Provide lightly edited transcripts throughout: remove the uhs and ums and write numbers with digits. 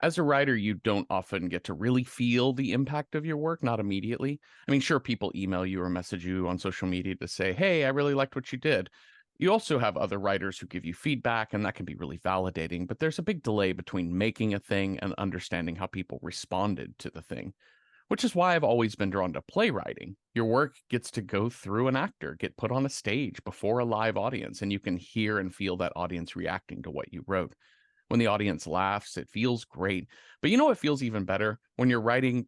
As a writer, you don't often get to really feel the impact of your work, not immediately. I mean, sure, people email you or message you on social media to say, hey, I really liked what you did. You also have other writers who give you feedback, and that can be really validating, but there's a big delay between making a thing and understanding how people responded to the thing, which is why I've always been drawn to playwriting. Your work gets to go through an actor, get put on a stage before a live audience, and you can hear and feel that audience reacting to what you wrote. When the audience laughs, it feels great. But you know what feels even better? When your writing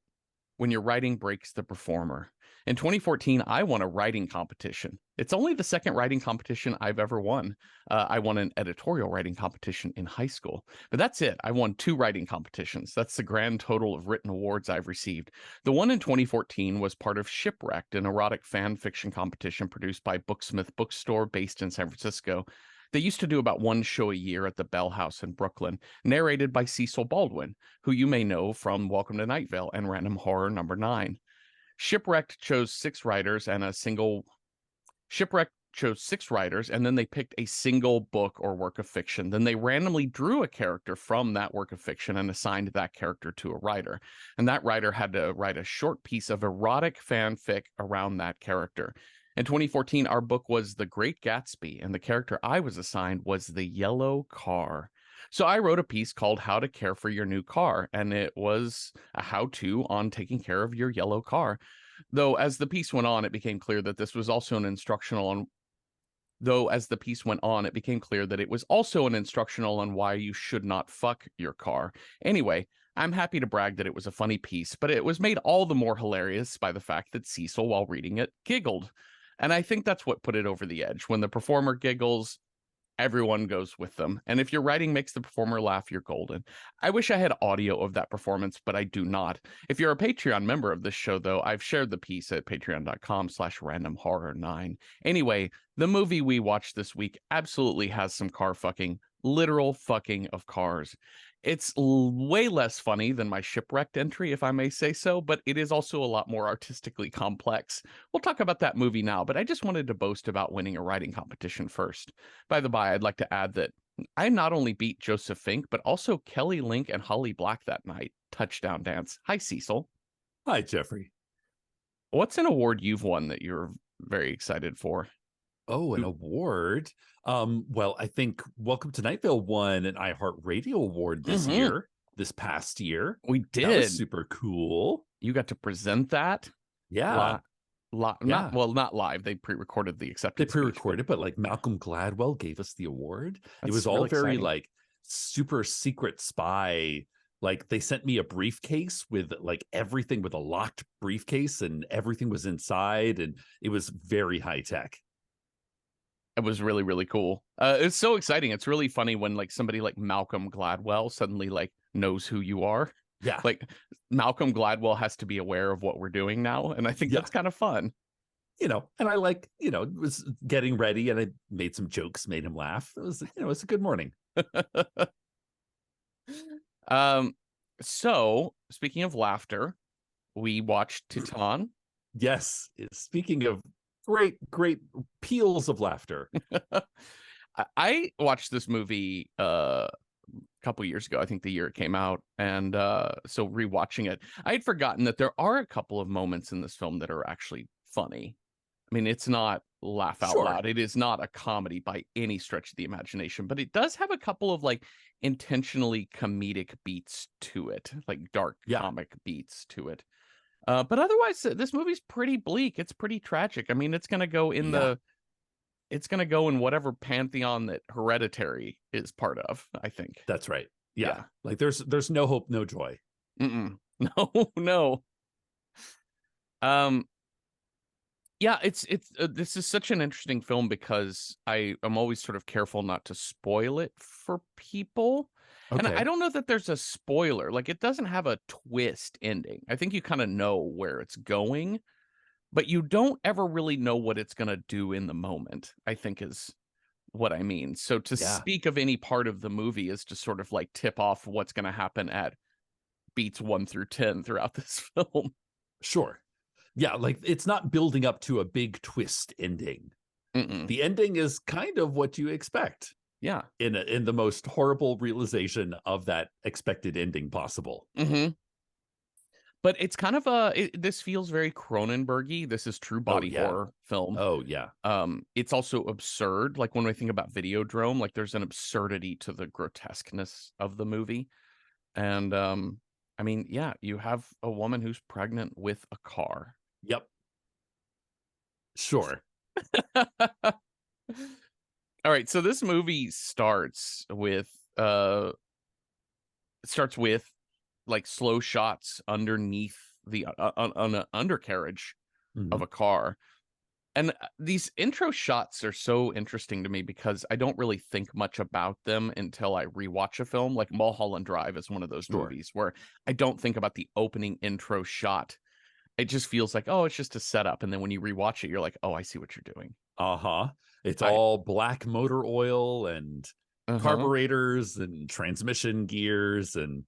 breaks the performer. In 2014, I won a writing competition. It's only the second writing competition I've ever won. I won an editorial writing competition in high school, but that's it. I won 2 writing competitions. That's the grand total of written awards I've received. The one in 2014 was part of Shipwrecked, an erotic fan fiction competition produced by Booksmith Bookstore based in San Francisco. They used to do about one show a year at the Bell House in Brooklyn, narrated by Cecil Baldwin, who you may know from Welcome to Night Vale and Random Horror number 9. Shipwrecked chose 6 writers and a single Shipwreck chose 6 writers, and then they picked a single book or work of fiction. Then they randomly drew a character from that work of fiction and assigned that character to a writer. And that writer had to write a short piece of erotic fanfic around that character. In 2014, our book was The Great Gatsby, and the character I was assigned was the yellow car. So I wrote a piece called How to Care for Your New Car, and it was a how-to on taking care of your yellow car. Though as the piece went on, it became clear that this was also an instructional on Though as the piece went on, it became clear that it was also an instructional on why you should not fuck your car. Anyway, I'm happy to brag that it was a funny piece, but it was made all the more hilarious by the fact that Cecil, while reading it, giggled. And I think that's what put it over the edge. When the performer giggles, everyone goes with them. And if your writing makes the performer laugh, you're golden. I wish I had audio of that performance, but I do not. If you're a Patreon member of this show, though, I've shared the piece at patreon.com/randomhorror9. Anyway, the movie we watched this week absolutely has some car fucking, literal fucking of cars. It's way less funny than my Shipwrecked entry, if I may say so, but it is also a lot more artistically complex. We'll talk about that movie now, but I just wanted to boast about winning a writing competition first. By the by, I'd like to add that I not only beat Joseph Fink, but also Kelly Link and Holly Black that night. Touchdown dance. Hi, Cecil. Hi, Jeffrey. What's an award you've won that you're very excited for? Oh, an award. Well, I think Welcome to Night Vale won an iHeartRadio award this past year. We That was did. super cool. You got to present that. Yeah. Yeah. Not live. They pre-recorded the acceptance. They pre-recorded, but like Malcolm Gladwell gave us the award. It was all really very exciting. like super secret spy. Like they sent me a briefcase with like everything, with a locked briefcase, and everything was inside, and it was very high tech. It was really, really cool. It's so exciting. It's really funny when like somebody like Malcolm Gladwell suddenly like knows who you are. Yeah. Like Malcolm Gladwell has to be aware of what we're doing now. And I think that's kind of fun. And I like, was getting ready, and I made some jokes, made him laugh. It was, it's a good morning. So speaking of laughter, we watched Titane. Yes. Speaking of great peals of laughter. I watched this movie a couple years ago, I think the year it came out, and so rewatching it, I had forgotten that there are a couple of moments in this film that are actually funny. I mean, it's not laugh out loud. It is not a comedy by any stretch of the imagination, but it does have a couple of like intentionally comedic beats to it, like dark comic beats to it. But otherwise, this movie's pretty bleak. It's pretty tragic. I mean, it's going to go in whatever pantheon that Hereditary is part of, I think. That's right. Yeah. Like there's no hope, no joy. No. Yeah, it's this is such an interesting film because I'm always sort of careful not to spoil it for people. Okay. And I don't know that there's a spoiler. Like, it doesn't have a twist ending. I think you kind of know where it's going, but you don't ever really know what it's going to do in the moment, I think is what I mean. So to speak of any part of the movie is to sort of like tip off what's going to happen at beats 1 through 10 throughout this film. Sure. Yeah, like it's not building up to a big twist ending. The ending is kind of what you expect. Yeah. in the most horrible realization of that expected ending possible. Hmm. But it's kind of this feels very Cronenberg-y. This is true Oh body yeah. horror film. Oh yeah. It's also absurd. Like when I think about Videodrome, like there's an absurdity to the grotesqueness of the movie. And I mean, yeah, you have a woman who's pregnant with a car. Yep. Sure. All right, so this movie starts with like slow shots underneath the on an undercarriage of Mhm. a car. And these intro shots are so interesting to me because I don't really think much about them until I rewatch a film. Like Mulholland Drive is one of those Sure. movies where I don't think about the opening intro shot. It just feels like, oh, it's just a setup. And then when you rewatch it, you're like, oh, I see what you're doing. Uh-huh. It's I all black motor oil and uh-huh. carburetors and transmission gears and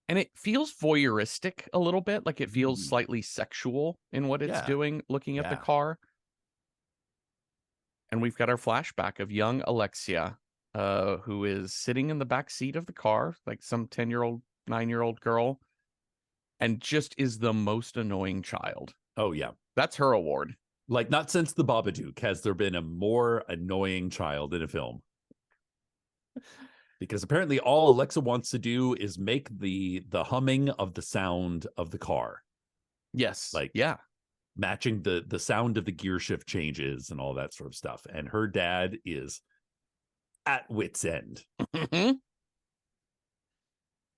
And it feels voyeuristic a little bit, like it feels mm, slightly sexual in what it's yeah. doing, looking at the Yeah. car. And we've got our flashback of young Alexia, who is sitting in the back seat of the car, like some 10-year-old, 9-year-old girl, and just is the most annoying child. Oh yeah. That's her award. Like not since the Babadook has there been a more annoying child in a film. Because apparently all Alexa wants to do is make the humming of the sound of the car, Yes. like Yeah. matching the sound of the gear shift changes and all that sort of stuff. And her dad is at wit's end.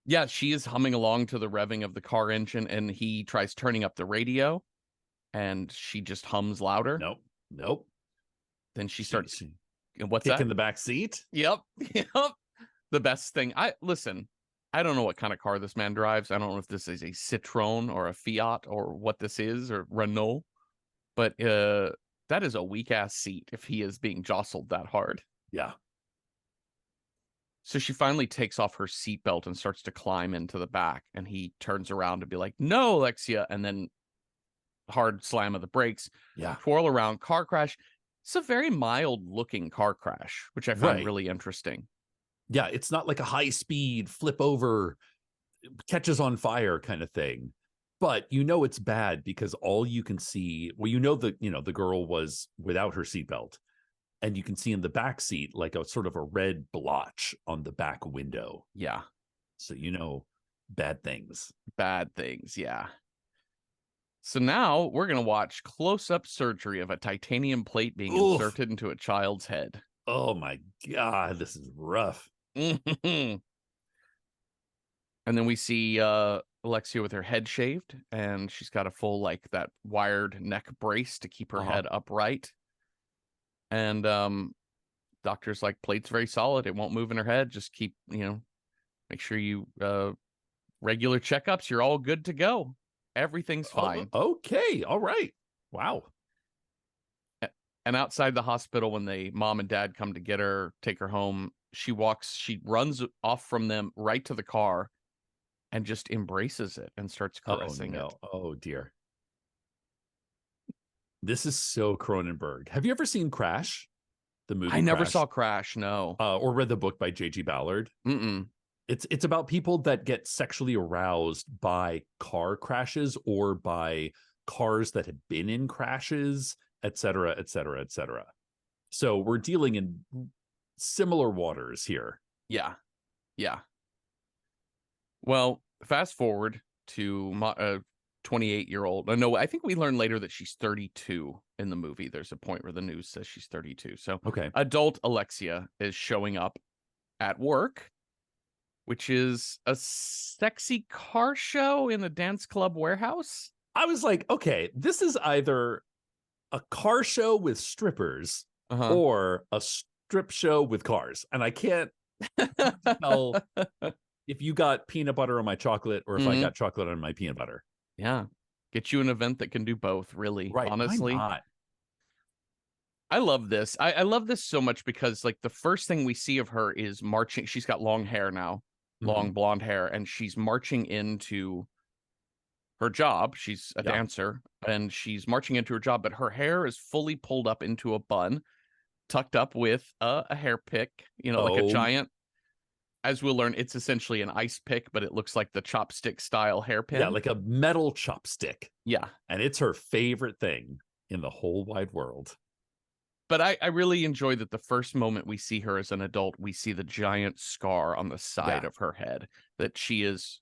Yeah, she is humming along to the revving of the car engine, and he tries turning up the radio, and she just hums louder. Nope. Nope. Then she starts. She What's kick that? in the back seat. Yep. Yep. The best thing. I don't know what kind of car this man drives. I don't know if this is a Citroen or a Fiat or what this is or Renault, but that is a weak ass seat if he is being jostled that hard. Yeah. So she finally takes off her seatbelt and starts to climb into the back, and he turns around to be like, "No, Alexia," and then hard slam of the brakes, Yeah. twirl around, car crash. It's a very mild looking car crash, which I found Right. really interesting. Yeah. It's not like a high speed flip over, catches on fire kind of thing. But you know it's bad because all you can see, well, the girl was without her seatbelt. And you can see in the back seat like a sort of a red blotch on the back window. Yeah. So bad things. Bad things. Yeah. So now we're going to watch close-up surgery of a titanium plate being Oof. inserted into a child's head. Oh my God, this is rough. And then we see Alexia with her head shaved, and she's got a full, like, that wired neck brace to keep her head upright. And doctor's like, plate's very solid. It won't move in her head. Just keep, make sure you regular checkups. You're all good to go. Everything's fine. Okay. All right. Wow. And outside the hospital, when mom and dad come to get her, take her home, she runs off from them right to the car and just embraces it and starts caressing it. Oh dear. This is so Cronenberg. Have you ever seen Crash? The movie I never Crash? saw Crash, no. Or read the book by J.G. Ballard? Mm-mm. It's about people that get sexually aroused by car crashes or by cars that have been in crashes, et cetera, et cetera, et cetera. So we're dealing in similar waters here. Yeah. Yeah. Well, fast forward to 28-year-old. No, I think we learn later that she's 32 in the movie. There's a point where the news says she's 32. So Okay. adult Alexia is showing up at work, which is a sexy car show in the dance club warehouse. I was like, okay, this is either a car show with strippers or a strip show with cars. And I can't tell if you got peanut butter on my chocolate or if I got chocolate on my peanut butter. Yeah. Get you an event that can do both, really. Right. Honestly. Why not? I love this. I love this so much because like the first thing we see of her is marching. She's got long hair now, long blonde hair, and she's marching into her job. She's a dancer and she's marching into her job, but her hair is fully pulled up into a bun. tucked up with a hair pick, like a Oh, giant. As we'll learn, it's essentially an ice pick, but it looks like the chopstick style yeah, hairpin. like a metal chopstick. Yeah. And it's her favorite thing in the whole wide world. But I really enjoy that the first moment we see her as an adult, we see the giant scar on the side Yeah. of her head, that she's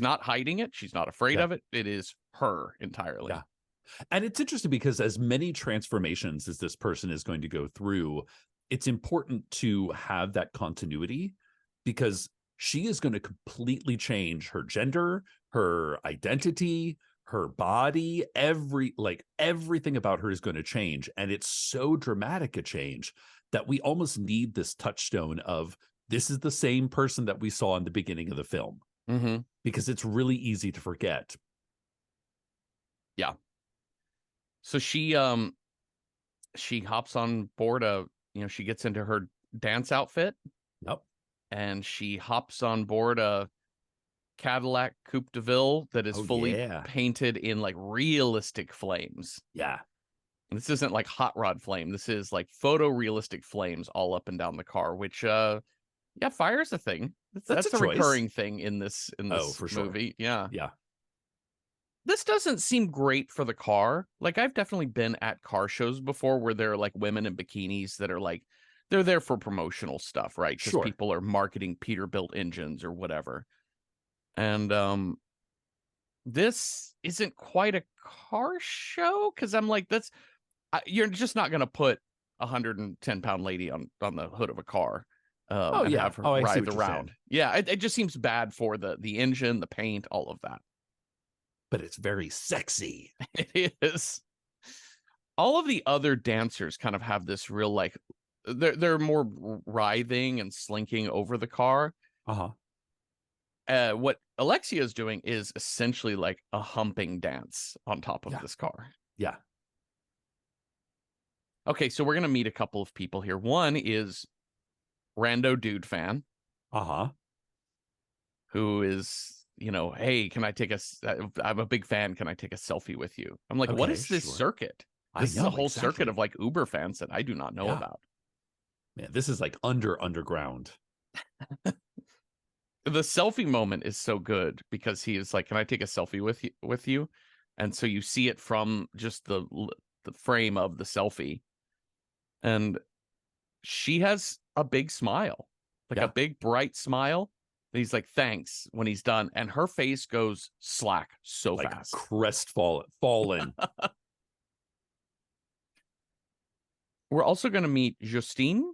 not hiding it. She's not afraid Yeah. of it. It is her entirely. Yeah. And it's interesting because as many transformations as this person is going to go through, it's important to have that continuity because she is going to completely change her gender, her identity, her body, everything about her is going to change. And it's so dramatic a change that we almost need this touchstone of this is the same person that we saw in the beginning of the film Mm-hmm. because it's really easy to forget. Yeah. So she hops on board she gets into her dance outfit Yep. and she hops on board a Cadillac Coupe de Ville that is Oh, fully yeah. painted in like realistic flames. Yeah. This isn't like hot rod flame. This is like photorealistic flames all up and down the car, which fire's a thing. That's a That's a choice. recurring thing in this Oh, for sure. movie. Yeah. Yeah. This doesn't seem great for the car. Like I've definitely been at car shows before where there are like women in bikinis that are like they're there for promotional stuff, right? Because Sure. people are marketing Peterbilt engines or whatever. And this isn't quite a car show because I'm like, you're just not going to put a 110-pound lady on the hood of a car Oh, and yeah. have her Oh, I see ride what you're around. saying. Yeah, it just seems bad for the engine, the paint, all of that. But it's very sexy. It is. All of the other dancers kind of have this real like they're more writhing and slinking over the car. Uh-huh. What Alexia is doing is essentially like a humping dance on top of Yeah. this car. Yeah. Okay, so we're gonna meet a couple of people here. One is rando dude fan Uh-huh. who is, hey, can I take I'm a big fan. Can I take a selfie with you? I'm like, what Okay, is this sure. circuit? I This is a know, whole circuit exactly. of like Uber fans that I do not know Yeah. about. Man, this is like underground. The selfie moment is so good because he is like, can I take a selfie with you? And so you see it from just the frame of the selfie. And she has a big smile, like a Yeah. big bright smile. And he's like, thanks when he's done. And her face goes slack so Like fast. fallen. We're also going to meet Justine,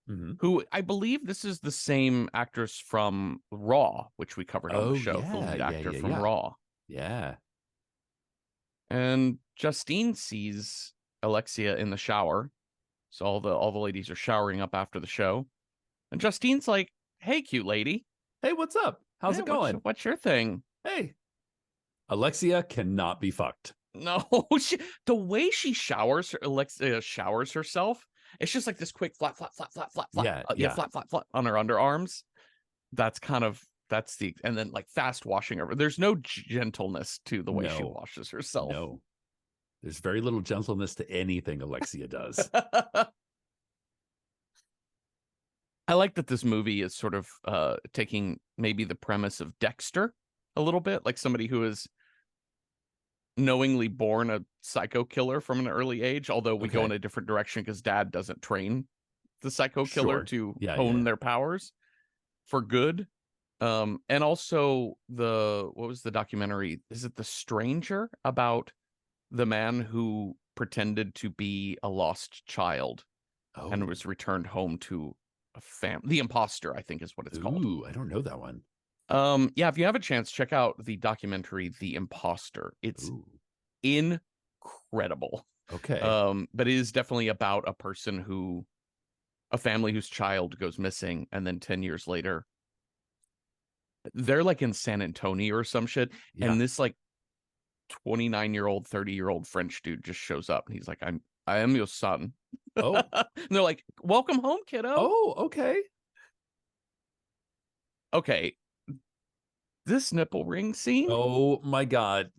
Mhm. who I believe this is the same actress from Raw, which we covered on the Oh, show, the yeah. lead Yeah, actor yeah, from yeah. Raw. Yeah. And Justine sees Alexia in the shower. So all the ladies are showering up after the show. And Justine's like, hey, cute lady. Hey, what's up? How's Hey, it going? What's your thing? Hey. Alexia cannot be fucked. No, the way she Alexia showers herself, it's just like this quick flap, flap, flap, flap, flap, flap. Yeah, Yeah, yeah. flap, flap, flap on her underarms. And then like fast washing over. There's no gentleness to the way she No. washes herself. No. There's very little gentleness to anything Alexia does. I like that this movie is sort of taking maybe the premise of Dexter a little bit, like somebody who is knowingly born a psycho killer from an early age, although we go in a different direction because dad doesn't train the psycho killer Sure. to Yeah, hone yeah. their powers for good. And also what was the documentary? Is it The Stranger, about the man who pretended to be a lost child and Oh. was returned home to a family? The Imposter, I think, is what it's called. Ooh, I don't know that one. Yeah, if you have a chance, check out the documentary The Imposter. It's Ooh. incredible. Okay. But it is definitely about a family whose child goes missing, and then 10 years later they're like in San Antonio or some shit, Yeah. and this like 29-year-old 30-year-old French dude just shows up and he's like, I am your son. Oh. And they're like, welcome home, kiddo. Oh, okay. Okay, this nipple ring scene. Oh my God.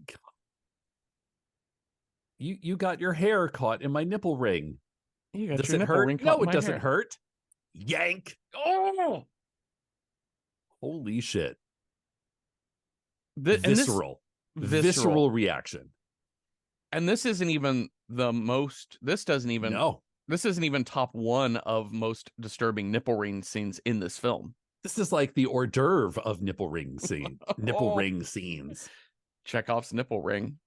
You got your hair caught in my nipple ring. You got Does your it nipple hurt? ring caught No, in it my doesn't hair. hurt. Yank. Oh, Holy shit. and this Visceral. visceral. Visceral reaction. And this isn't even the most. No. This isn't even top one of most disturbing nipple ring scenes in this film. This is like the hors d'oeuvre of nipple ring scenes. Chekhov's nipple ring.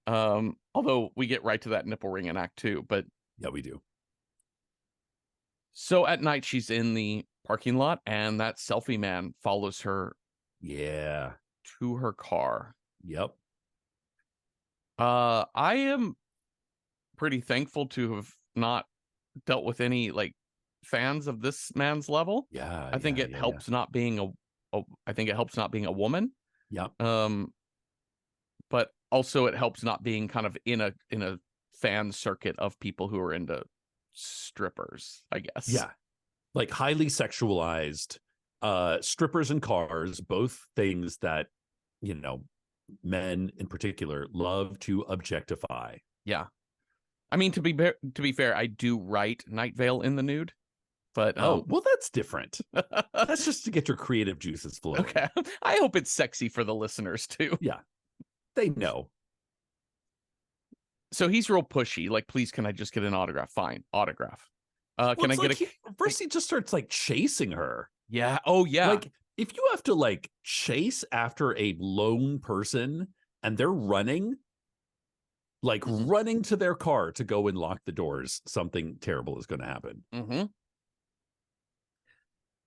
Although we get right to that nipple ring in Act 2, but Yeah, we do. so at night she's in the parking lot, and that selfie man follows her Yeah. to her car. Yep. I am pretty thankful to have not dealt with any like fans of this man's level. Yeah. I think it helps not being I think it helps not being a woman. Yeah. But also it helps not being kind of in a fan circuit of people who are into strippers, I guess. Yeah. Like highly sexualized strippers and cars, both things that, you know, men in particular love to objectify. Yeah. I mean, to be fair, I do write Night Vale in the nude, but well, that's different. That's just to get your creative juices flowing. Okay. I hope it's sexy for the listeners too. Yeah, they know. So he's real pushy. Like, please, can I just get an autograph? Fine, autograph. Can I get first he just starts like chasing her. Yeah. Oh yeah. Like if you have to like chase after a lone person and they're running, like running to their car to go and lock the doors, something terrible is going to happen. Mm-hmm.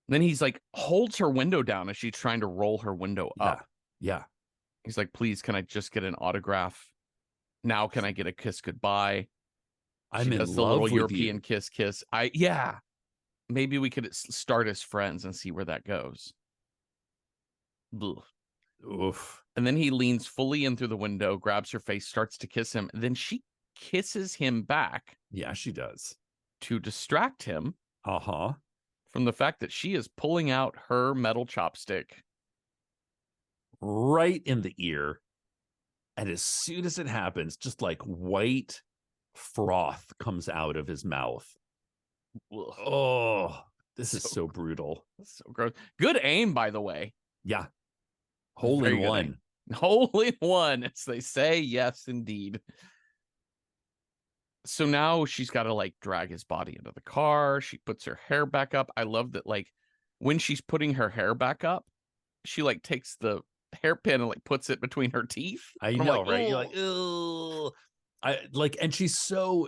Then he's like holds her window down as she's trying to roll her window up. Yeah. He's like, please, can I just get an autograph? Now can I get a kiss goodbye? I'm in love with European kiss. Yeah. Maybe we could start as friends and see where that goes. Ugh. Oof. And then he leans fully in through the window, grabs her face, starts to kiss him. And then she kisses him back. Yeah, she does. To distract him. Uh-huh. From the fact that she is pulling out her metal chopstick. Right in the ear. And as soon as it happens, just like white froth comes out of his mouth. Ugh. Oh, this is so brutal. So gross. Good aim, by the way. Yeah. Hole in one. Hole in one, as they say. Yes, indeed. So now she's got to like drag his body into the car. She puts her hair back up. I love that, like, when she's putting her hair back up, she like takes the hairpin and like puts it between her teeth. I know, like, right? You're like, ugh. I like, and she's so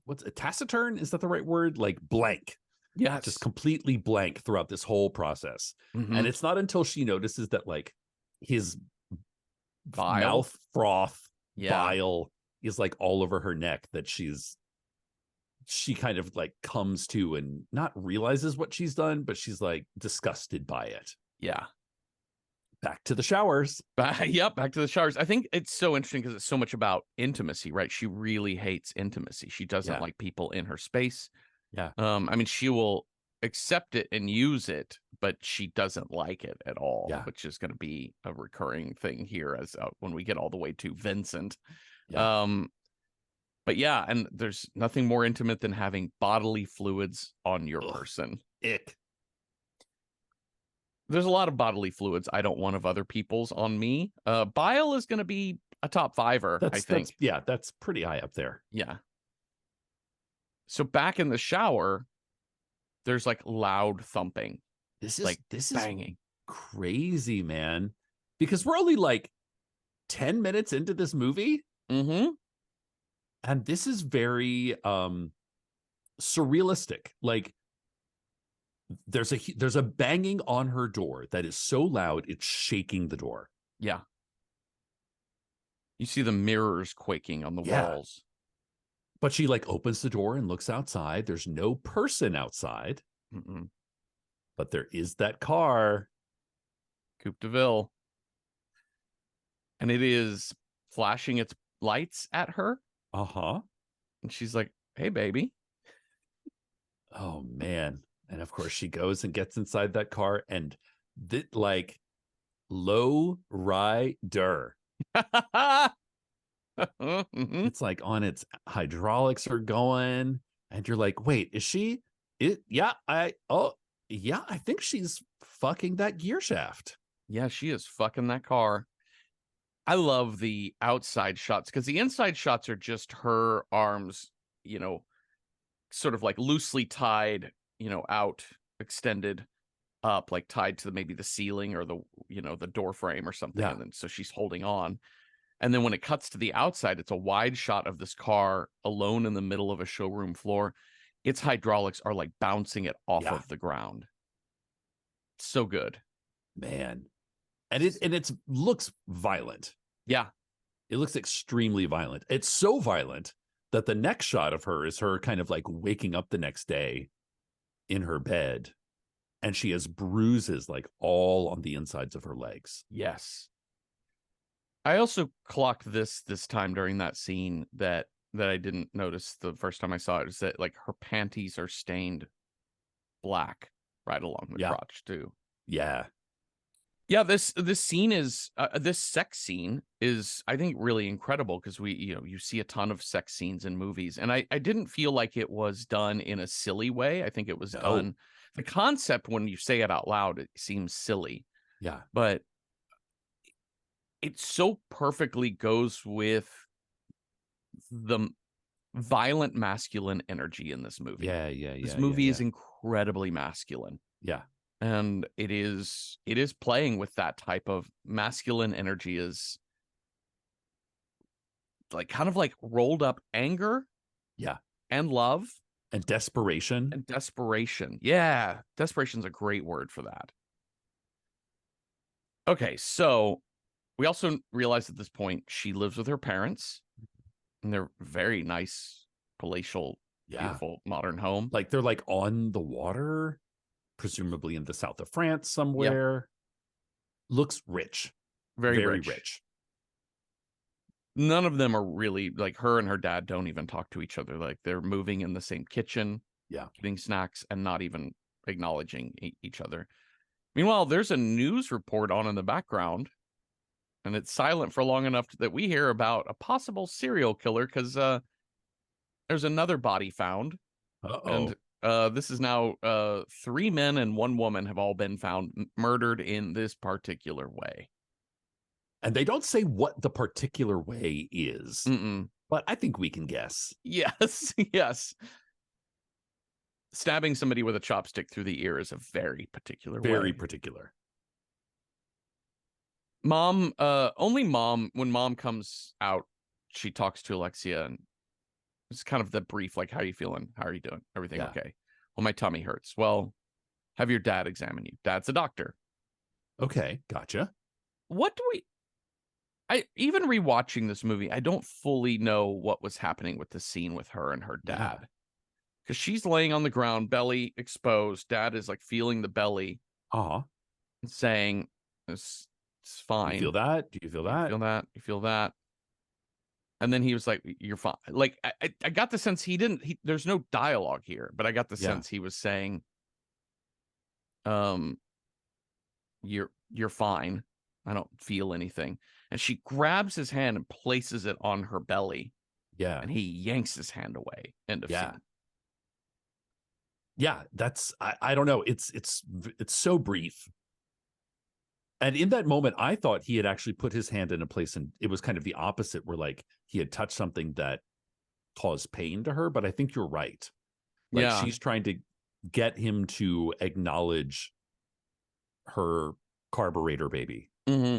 what's it, taciturn? Is that the right word? Like blank. Yeah, just completely blank throughout this whole process. And it's not until she notices that like his mouth froth, bile is like all over her neck that she kind of like comes to and not realizes what she's done, but she's like disgusted by it. Yeah. Back to the showers. Yep, back to the showers. I think it's so interesting because it's so much about intimacy, right? She really hates intimacy. She doesn't like people in her space. Yeah. I mean, she will accept it and use it, but she doesn't like it at all, which is going to be a recurring thing here as when we get all the way to Vincent. Yeah. But yeah, and there's nothing more intimate than having bodily fluids on your person. Ick. There's a lot of bodily fluids I don't want of other people's on me. Bile is going to be a top fiver, I think. That's pretty high up there. Yeah. So back in the shower, there's like loud thumping. This is banging. Crazy, man. Because we're only like 10 minutes into this movie. Mm-hmm. And this is very surrealistic. Like there's a banging on her door that is so loud it's shaking the door. Yeah. You see the mirrors quaking on the walls. But she like opens the door and looks outside. There's no person outside. Mm-mm. But there is that car. Coupe de Ville. And it is flashing its lights at her. Uh-huh. And she's like, hey, baby. Oh, man. And of course, she goes and gets inside that car and like low rider. Mhm. It's like on its hydraulics are going, and you're like, wait, is she? It? Yeah, I think she's fucking that gear shaft. Yeah, she is fucking that car. I love the outside shots because the inside shots are just her arms, you know, sort of like loosely tied, out, extended up, like tied to maybe the ceiling or the door frame or something. Yeah, And then so she's holding on. And then when it cuts to the outside, it's a wide shot of this car alone in the middle of a showroom floor. Its hydraulics are like bouncing it off yeah, of the ground. So good. man. And it looks violent. Yeah. It looks extremely violent. It's so violent that the next shot of her is her kind of like waking up the next day in her bed, and she has bruises like all on the insides of her legs. Yes. I also clocked this time during that scene that I didn't notice the first time I saw it, is that like her panties are stained black right along the Yeah. crotch too. Yeah. Yeah, this scene is this sex scene is, I think, really incredible because you see a ton of sex scenes in movies, and I didn't feel like it was done in a silly way. I think it was No. done, the concept when you say it out loud, it seems silly, Yeah. but it so perfectly goes with the violent masculine energy in this movie. Yeah. Yeah. This Yeah. Yeah. movie Yeah. is incredibly masculine. Yeah. And it is playing with that type of masculine energy, is like kind of like rolled up anger Yeah. and love And desperation. and desperation. Yeah, desperation's a great word for that. Okay, so we also realize at this point she lives with her parents, and they're very nice, palatial, Yeah. beautiful modern home. Like they're like on the water, presumably in the south of France Yep, somewhere. Looks rich, very very rich. rich. None of them are really like, her and her dad don't even talk to each other. Like they're moving in the same kitchen, Yeah. getting snacks, and not even acknowledging each other. Meanwhile, there's a news report on in the background, and it's silent for long enough that we hear about a possible serial killer because there's another body found, and Uh-oh. this is now 3 men and 1 woman have all been found murdered in this particular way. And they don't say what the particular way is, Mm-mm. but I think we can guess. Yes, yes. Stabbing somebody with a chopstick through the ear is a very particular Very way. particular. Mom, only mom, when mom comes out, she talks to Alexia, and it's kind of the brief, like, how are you feeling? How are you doing? Everything Yeah. okay? Well, my tummy hurts. Well, have your dad examine you. Dad's a doctor. Okay. Gotcha. What do we, I even rewatching this movie, I don't fully know what was happening with the scene with her and her Yeah. dad. Because she's laying on the ground, belly exposed. Dad is like feeling the belly Uh-huh. and saying, it's fine. You feel that? Do you feel that? You feel that? You feel that? And then he was like, "You're fine." Like I got the sense he didn't. There's no dialogue here, but I got the Yeah. sense he was saying, "Um, you're fine. I don't feel anything." And she grabs his hand and places it on her belly, Yeah. and he yanks his hand away. End of Yeah. scene. Yeah. That's I don't know. It's so brief. And in that moment, I thought he had actually put his hand in a place, and it was kind of the opposite, where like he had touched something that caused pain to her. But I think you're right. Like Yeah. she's trying to get him to acknowledge her carburetor baby. Hmm.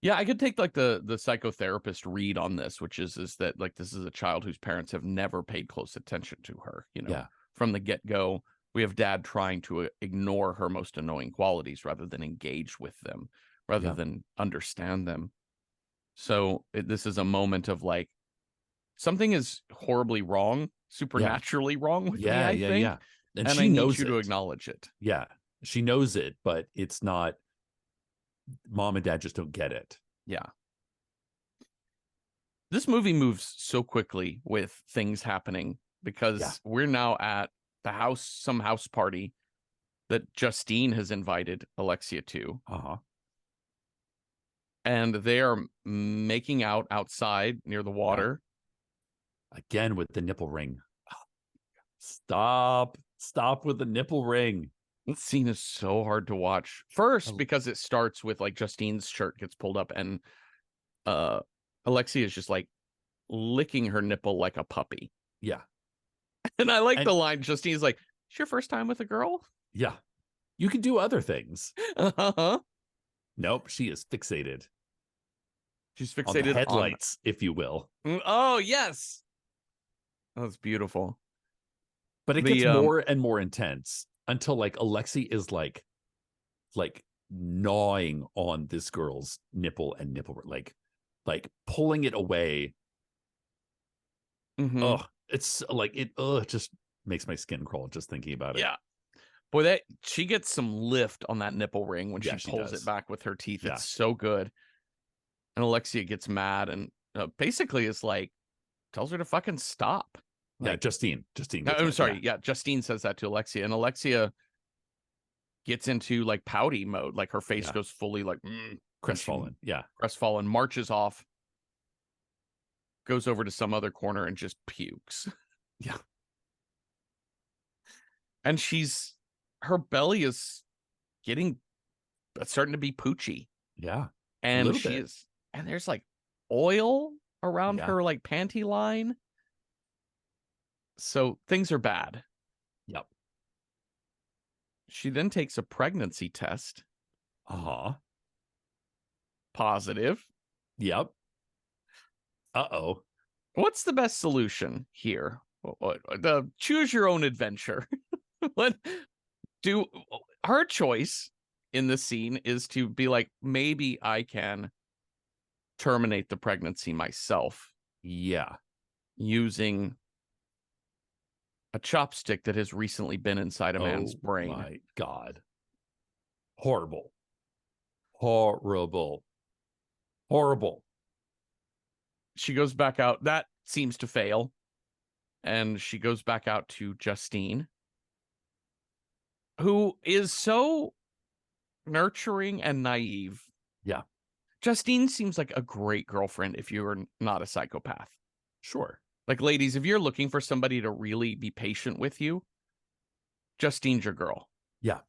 Yeah, I could take like the psychotherapist read on this, which is that like this is a child whose parents have never paid close attention to her. Yeah. From the get go, we have dad trying to ignore her most annoying qualities rather than engage with them, rather Yeah. than understand them. So this is a moment of like, something is horribly wrong, supernaturally wrong with me, Yeah. I Yeah. think, Yeah. And and she I need knows you to it. acknowledge it. Yeah. She knows it, but it's not, mom and dad just don't get it. Yeah. This movie moves so quickly with things happening because Yeah. we're now at some house party that Justine has invited Alexia to. Uh-huh. and they are making out outside near the Yeah. water. Again with the nipple ring. Stop with the nipple ring. This scene is so hard to watch. First, because it starts with like Justine's shirt gets pulled up and Alexia is just like licking her nipple like a puppy. Yeah. And I like And the line Justine's like, "It's your first time with a girl?" yeah, you can do other things. Uh-huh. Nope, she is fixated She's on the fixated on. headlights, if you will. Oh, yes. That's beautiful. But it gets The more and more intense until like Alexi is like gnawing on this girl's nipple and nipple, like pulling it away. mhm. Oh, it's like it just makes my skin crawl just thinking about it. Yeah. Boy, that she gets some lift on that nipple ring when Yeah, she she pulls does. it back with her teeth. Yeah. It's so good. And Alexia gets mad and basically is like, tells her to fucking stop. Yeah, Like, Justine no, gets I'm mad. sorry. Yeah, Justine says that to Alexia, and Alexia gets into like pouty mode. Like her face Yeah. goes fully like Crestfallen. Yeah. crestfallen, marches off, goes over to some other corner and just pukes. Yeah. And her belly is getting starting to be poochy. Yeah. A And little she bit. is, and there's like oil around Yeah. her like panty line. So things are bad. Yep. She then takes a pregnancy test. Uh-huh. Positive. Yep. Uh-oh. What's the best solution here? The choose your own adventure. What do her choice in the scene is to be like, maybe I can terminate the pregnancy myself Yeah. using a chopstick that has recently been inside a man's brain. My God. Horrible. Horrible. Horrible. She goes back out. That seems to fail. And she goes back out to Justine, who is so nurturing and naive. Yeah. Justine seems like a great girlfriend if you're not a psychopath. Sure. Like, ladies, if you're looking for somebody to really be patient with you, Justine's your girl. Yeah.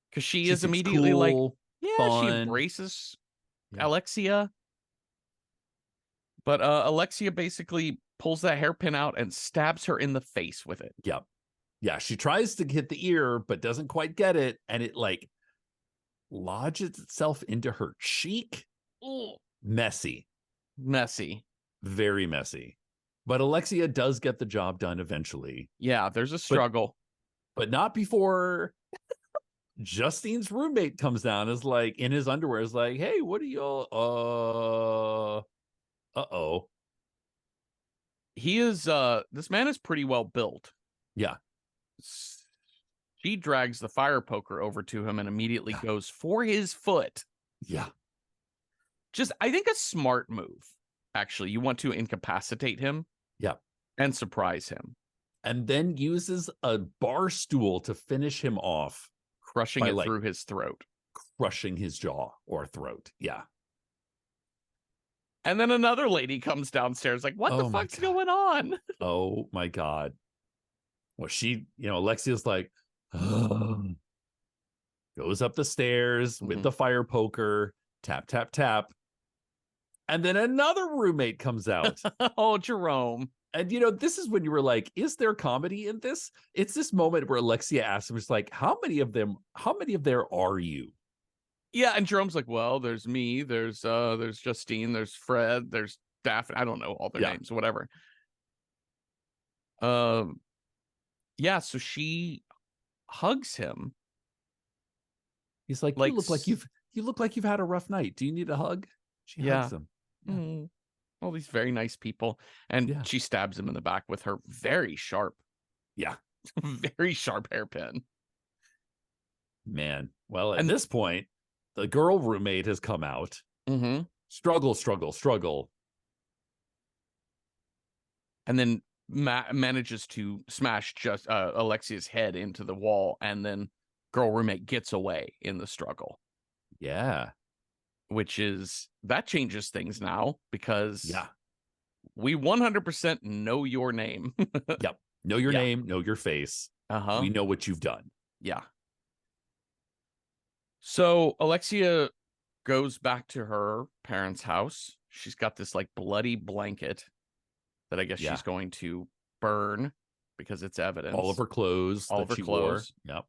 Because she She is seems immediately like, cool, yeah, she fun. embraces Yeah. Alexia. But Alexia basically pulls that hairpin out and stabs her in the face with it. Yeah. Yeah. She tries to hit the ear, but doesn't quite get it. And it like lodges itself into her cheek. Ooh. Messy. Messy. Very messy. But Alexia does get the job done eventually. Yeah, there's a struggle. But not before Justine's roommate comes down, is like in his underwear, is like, hey, what are y'all? Uh-oh. He is this man is pretty well built. Yeah. She drags the fire poker over to him and immediately goes for his foot. Yeah. Just, I think, a smart move. Actually, you want to incapacitate him. Yeah. And surprise him. And then uses a bar stool to finish him off. Crushing it through his throat. Crushing his jaw or throat. Yeah. And then another lady comes downstairs like, what the fuck's going on? Oh my God. Well, Alexia's like, goes up the stairs with the fire poker, tap, tap, tap. And then another roommate comes out. Oh, Jerome. And, this is when you were like, is there comedy in this? It's this moment where Alexia asks him, it's like, how many of there are you? Yeah, and Jerome's like, well, there's me, there's Justine, there's Fred, there's Daphne. I don't know all their names, whatever. Yeah, so she hugs him. He's like, you look like you've had a rough night. Do you need a hug? She hugs him. Yeah. All these very nice people. And she stabs him in the back with her very sharp. Yeah. Very sharp hairpin. Man. Well, at this point, the girl roommate has come out. Mm-hmm. Struggle. And then manages to smash Alexia's head into the wall. And then girl roommate gets away in the struggle. Yeah. that changes things now because Yeah. we 100% know your name. Yep. Know your Yeah. name, know your face. Uh-huh. We know what you've done. Yeah. So Alexia goes back to her parents' house. She's got this like bloody blanket that I guess Yeah. she's going to burn because it's All of evidence. her clothes All of that her she wore. clothes. Yep.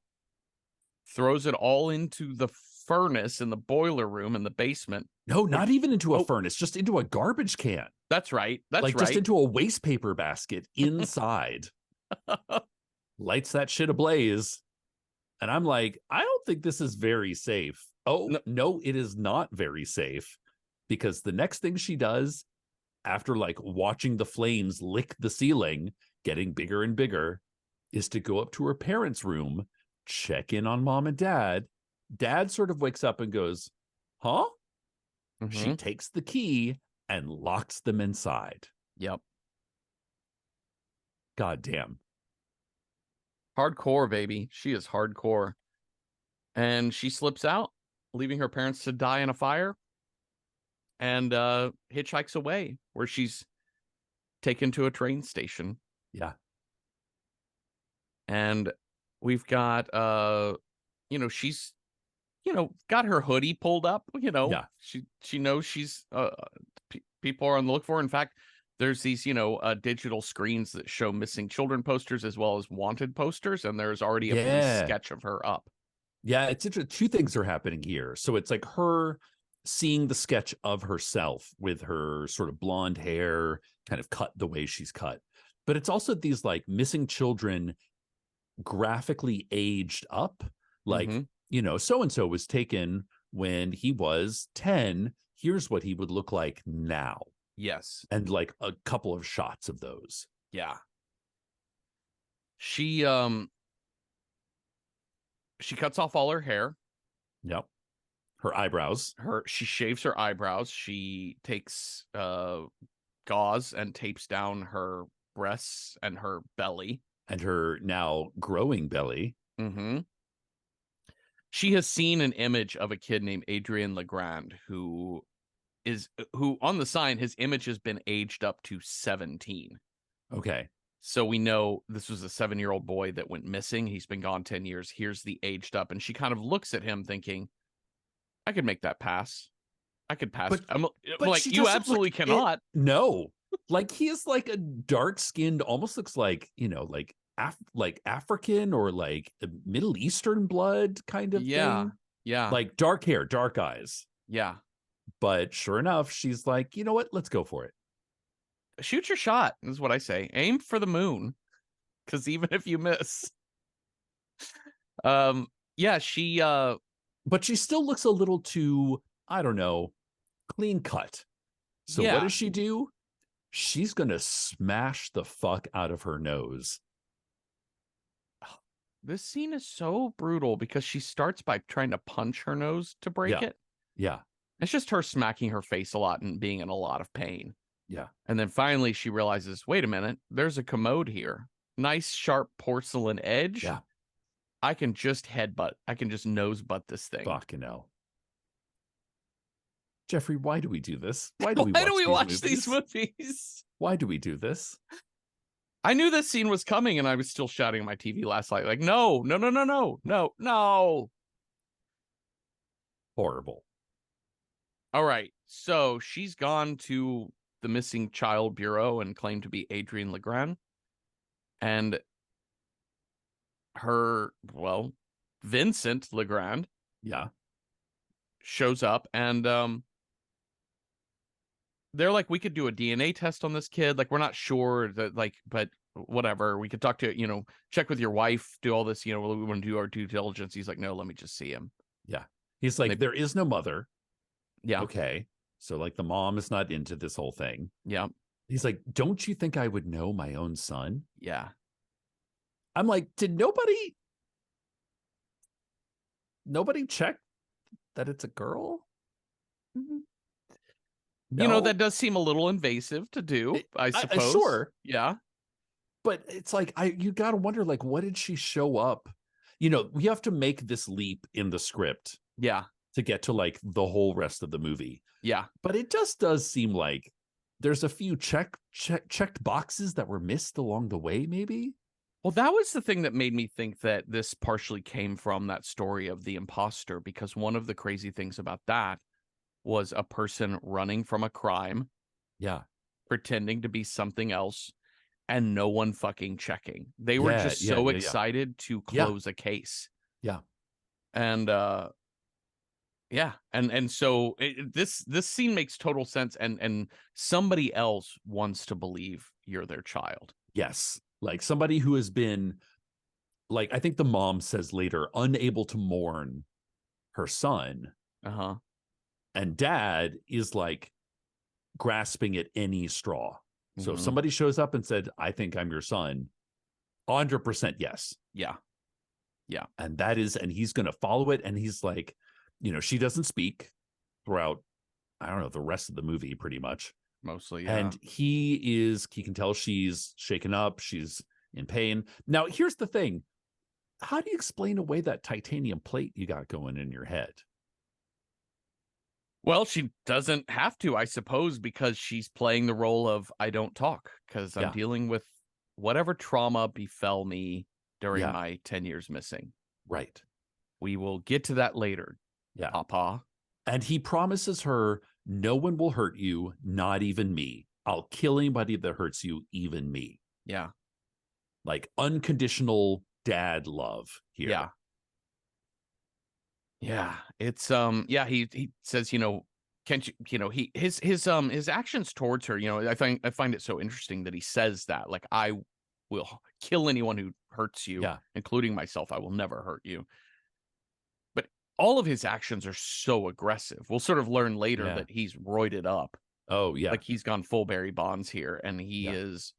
Throws it all into the furnace in the boiler room in the basement. No, Which, not even into a oh, furnace, just into a garbage can. that's right. That's Like just right. into a waste paper basket inside. Lights that shit ablaze. And I'm like, I don't think this is very safe. Oh, No, no, it is not very safe. Because the next thing she does, after like watching the flames lick the ceiling, getting bigger and bigger, is to go up to her parents' room, check in on mom and dad. Dad sort of wakes up and goes, huh? She mhm. takes the key and locks them inside. Yep. God damn. Hardcore, baby. She is hardcore. And she slips out, leaving her parents to die in a fire, and hitchhikes away, where she's taken to a train station. Yeah. And we've got she's got her hoodie pulled up. Yeah. She knows she's people are on the look for her. In fact, there's these digital screens that show missing children posters as well as wanted posters, and there's already a police Yeah. sketch of her up. Yeah. It's interesting. Two things are happening here. So it's like her seeing the sketch of herself with her sort of blonde hair, kind of cut the way she's cut. But it's also these like missing children graphically aged up. Like, Mm-hmm. So and so was taken when he was 10. Here's what he would look like now. Yes. And like a couple of shots of those. Yeah. She cuts off all her hair. Yep. Her eyebrows. She shaves her eyebrows. She takes gauze and tapes down her breasts and her belly. And her now growing belly. Mm-hmm. She has seen an image of a kid named Adrian Legrand who on the sign, his image has been aged up to 17. Okay. So we know this was a 7-year-old boy that went missing. He's been gone 10 years. Here's the aged up. And she kind of looks at him thinking, I could make that pass. I could pass. But I'm like, you absolutely cannot. No. Like he is like a dark skinned, almost looks like, like African or like Middle Eastern blood kind of thing. Yeah. Like dark hair, dark eyes. Yeah. But sure enough, she's like, you know what? Let's go for it. Shoot your shot, is what I say. Aim for the moon. Because even if you miss. Yeah, she but she still looks a little too, I don't know, clean cut. So what does she do? She's gonna smash the fuck out of her nose. This scene is so brutal because she starts by trying to punch her nose to break it. Yeah. It's just her smacking her face a lot and being in a lot of pain. Yeah. And then finally she realizes, wait a minute, there's a commode here. Nice sharp porcelain edge. Yeah. I can just nose butt this thing. Fucking hell. Jeffrey, why do we do this? Why do we watch these movies? Why do we do this? I knew this scene was coming and I was still shouting at my TV last night, like, no. Horrible. All right. So she's gone to the Missing Child Bureau and claimed to be Adrian Legrand. And Vincent Legrand. Yeah. Shows up and they're like, we could do a DNA test on this kid. Like, we're not sure that, like, but whatever. We could talk to, check with your wife, do all this, we want to do our due diligence. He's like, no, let me just see him. Yeah. He's like, there is no mother. Yeah. Okay. So like the mom is not into this whole thing. Yeah. He's like, don't you think I would know my own son? Yeah. I'm like, did nobody check that it's a girl? No? That does seem a little invasive to do, I suppose. Sure. Yeah. But it's like, you got to wonder, like, what did she show up? We have to make this leap in the script. Yeah. to get to like the whole rest of the movie. Yeah. But it just does seem like there's a few checked boxes that were missed along the way, maybe. Well, that was the thing that made me think that this partially came from that story of the imposter, because one of the crazy things about that was a person running from a crime, Yeah. pretending to be something else, and no one fucking checking. They were Yeah, just yeah, so yeah, yeah. excited to Yeah. close a case. Yeah. And yeah, and so this scene makes total sense, and somebody else wants to believe you're their child. Yes. Like somebody who has been, like, I think the mom says later, unable to mourn her son. Uh-huh. And dad is like grasping at any straw. So if Mhm. somebody shows up and said, I think I'm your son, 100% yes. Yeah. Yeah. And that is, and he's going to follow it. And he's like, you know, she doesn't speak throughout, I don't know, the rest of the movie pretty much. Mostly, yeah. And he can tell she's shaken up. She's in pain. Now, here's the thing. How do you explain away that titanium plate you got going in your head? Well, she doesn't have to, I suppose, because she's playing the role of I don't talk, because I'm Yeah. dealing with whatever trauma befell me during Yeah. my 10 years missing. Right. We will get to that later, Yeah. Papa. And he promises her, no one will hurt you, not even me. I'll kill anybody that hurts you, even me. Yeah. Like unconditional dad love here. Yeah. Yeah. It's yeah, he says, you know, can't you, you know, his actions towards her, you know, I find it so interesting that he says that, like, I will kill anyone who hurts you, Yeah. including myself. I will never hurt you. But all of his actions are so aggressive. We'll sort of learn later Yeah. that he's roided up. Oh, yeah. Like he's gone full Barry Bonds here, and he Yeah. is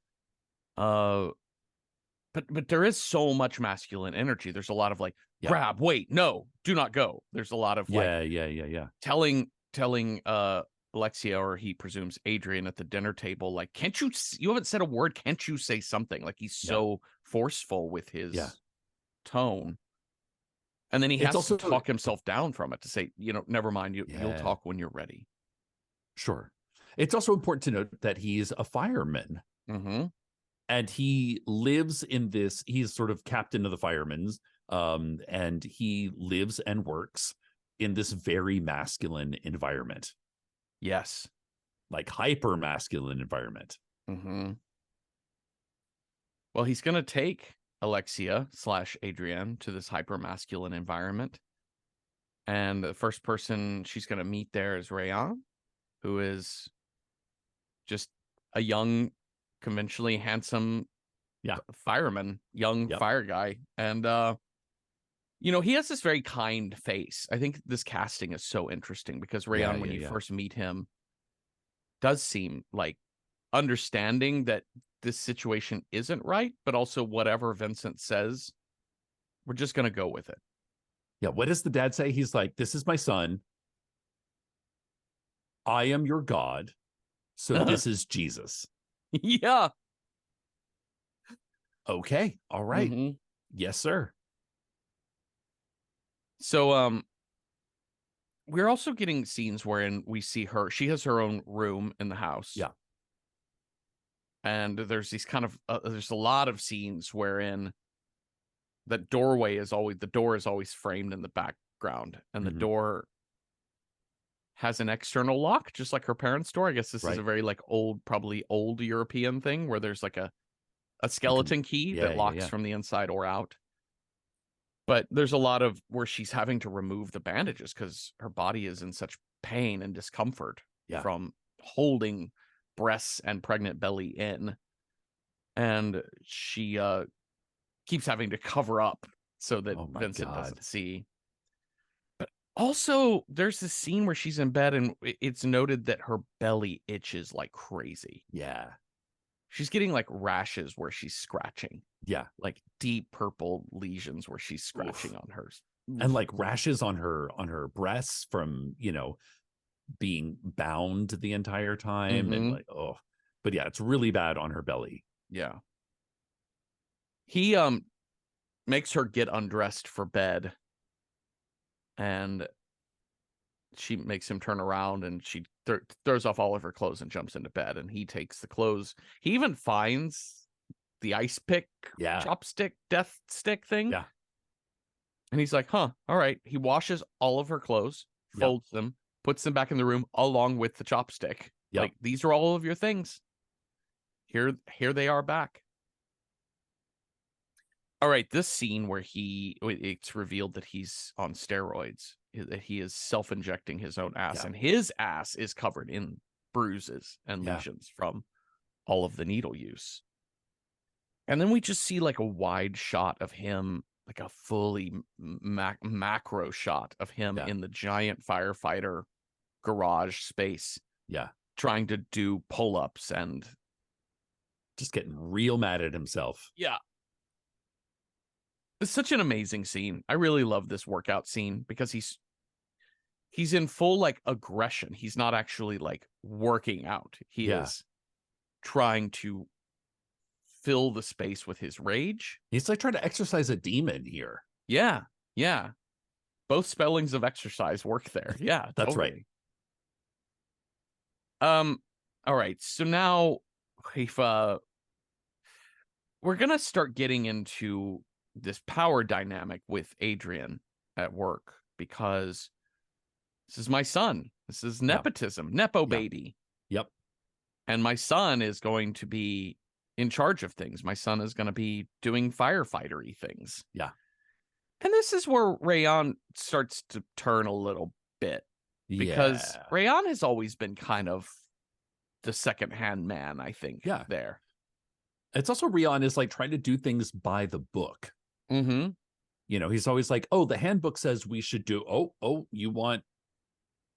but there is so much masculine energy. There's a lot of like, Yeah. grab, wait, no, do not go. There's a lot of like Yeah. telling Alexia, or he presumes Adrian, at the dinner table, like, can't you you haven't said a word, can't you say something? Like he's Yeah. so forceful with his Yeah. tone. And then he It's has to also talk himself down from it to say, you know, never mind, you'll Yeah. talk when you're ready. Sure. It's also important to note that he's a fireman Mm-hmm. and he lives in this, he's sort of captain of the firemen's, and he lives and works in this very masculine environment, Yes. like hyper masculine environment. Mm-hmm. Well, he's gonna take Alexia / Adrienne to this hyper masculine environment. And the first person she's gonna meet there is Rayon, who is just a young, conventionally handsome fireman, young fire guy. And you know, he has this very kind face. I think this casting is so interesting because Rayon, when you first meet him, does seem like understanding that this situation isn't right, but also whatever Vincent says, we're just gonna go with it. Yeah. What does the dad say? He's like, this is my son. I am your God. So this is Jesus. Yeah. Okay. All right. Mm-hmm. Yes, sir. So we're also getting scenes wherein we see her. She has her own room in the house. Yeah. And there's these kind of there's a lot of scenes wherein the door is always framed in the background, and the door has an external lock, just like her parents' door. I guess this is a very like probably old European thing where there's like a skeleton key that locks from the inside or out. But there's a lot of where she's having to remove the bandages because her body is in such pain and discomfort from holding breasts and pregnant belly in. And she keeps having to cover up so that Vincent doesn't see. But also, there's this scene where she's in bed and it's noted that her belly itches like crazy. Yeah. She's getting like rashes where she's scratching. Yeah. Like deep purple lesions where she's scratching on hers. And like rashes on her breasts from, you know, being bound the entire time. And like, but yeah, it's really bad on her belly. Yeah. He makes her get undressed for bed. And she makes him turn around, and she throws off all of her clothes and jumps into bed, and he takes the clothes. He even finds the ice pick Yeah. chopstick death stick thing. Yeah. And he's like, huh, all right. He washes all of her clothes, Yep. folds them, puts them back in the room along with the chopstick. Yep. Like, these are all of your things. Here they are back. All right, this scene where it's revealed that he's on steroids, that he is self-injecting his own ass, Yeah. and his ass is covered in bruises and Yeah. lesions from all of the needle use. And then we just see like a wide shot of him, like a fully macro shot of him Yeah. in the giant firefighter garage space, Yeah. trying to do pull-ups and Just getting real mad at himself. yeah. It's such an amazing scene. I really love this workout scene because he's in full like aggression. He's not actually like working out. He Yeah. is trying to fill the space with his rage. He's like trying to exercise a demon here. Yeah. Yeah. Both spellings of exercise work there. Yeah, That's totally. Right. All right. So now if we're gonna start getting into this power dynamic with Adrian at work, because this is my son. This is nepotism, Nepo baby. Yep. And my son is going to be in charge of things. My son is going to be doing firefighter-y things. Yeah. And this is where Rayon starts to turn a little bit, because Rayon has always been kind of the second-hand man, I think. Yeah. There. It's also Rion is like trying to do things by the book. Mm-hmm. You know, he's always like, oh, the handbook says we should do, you want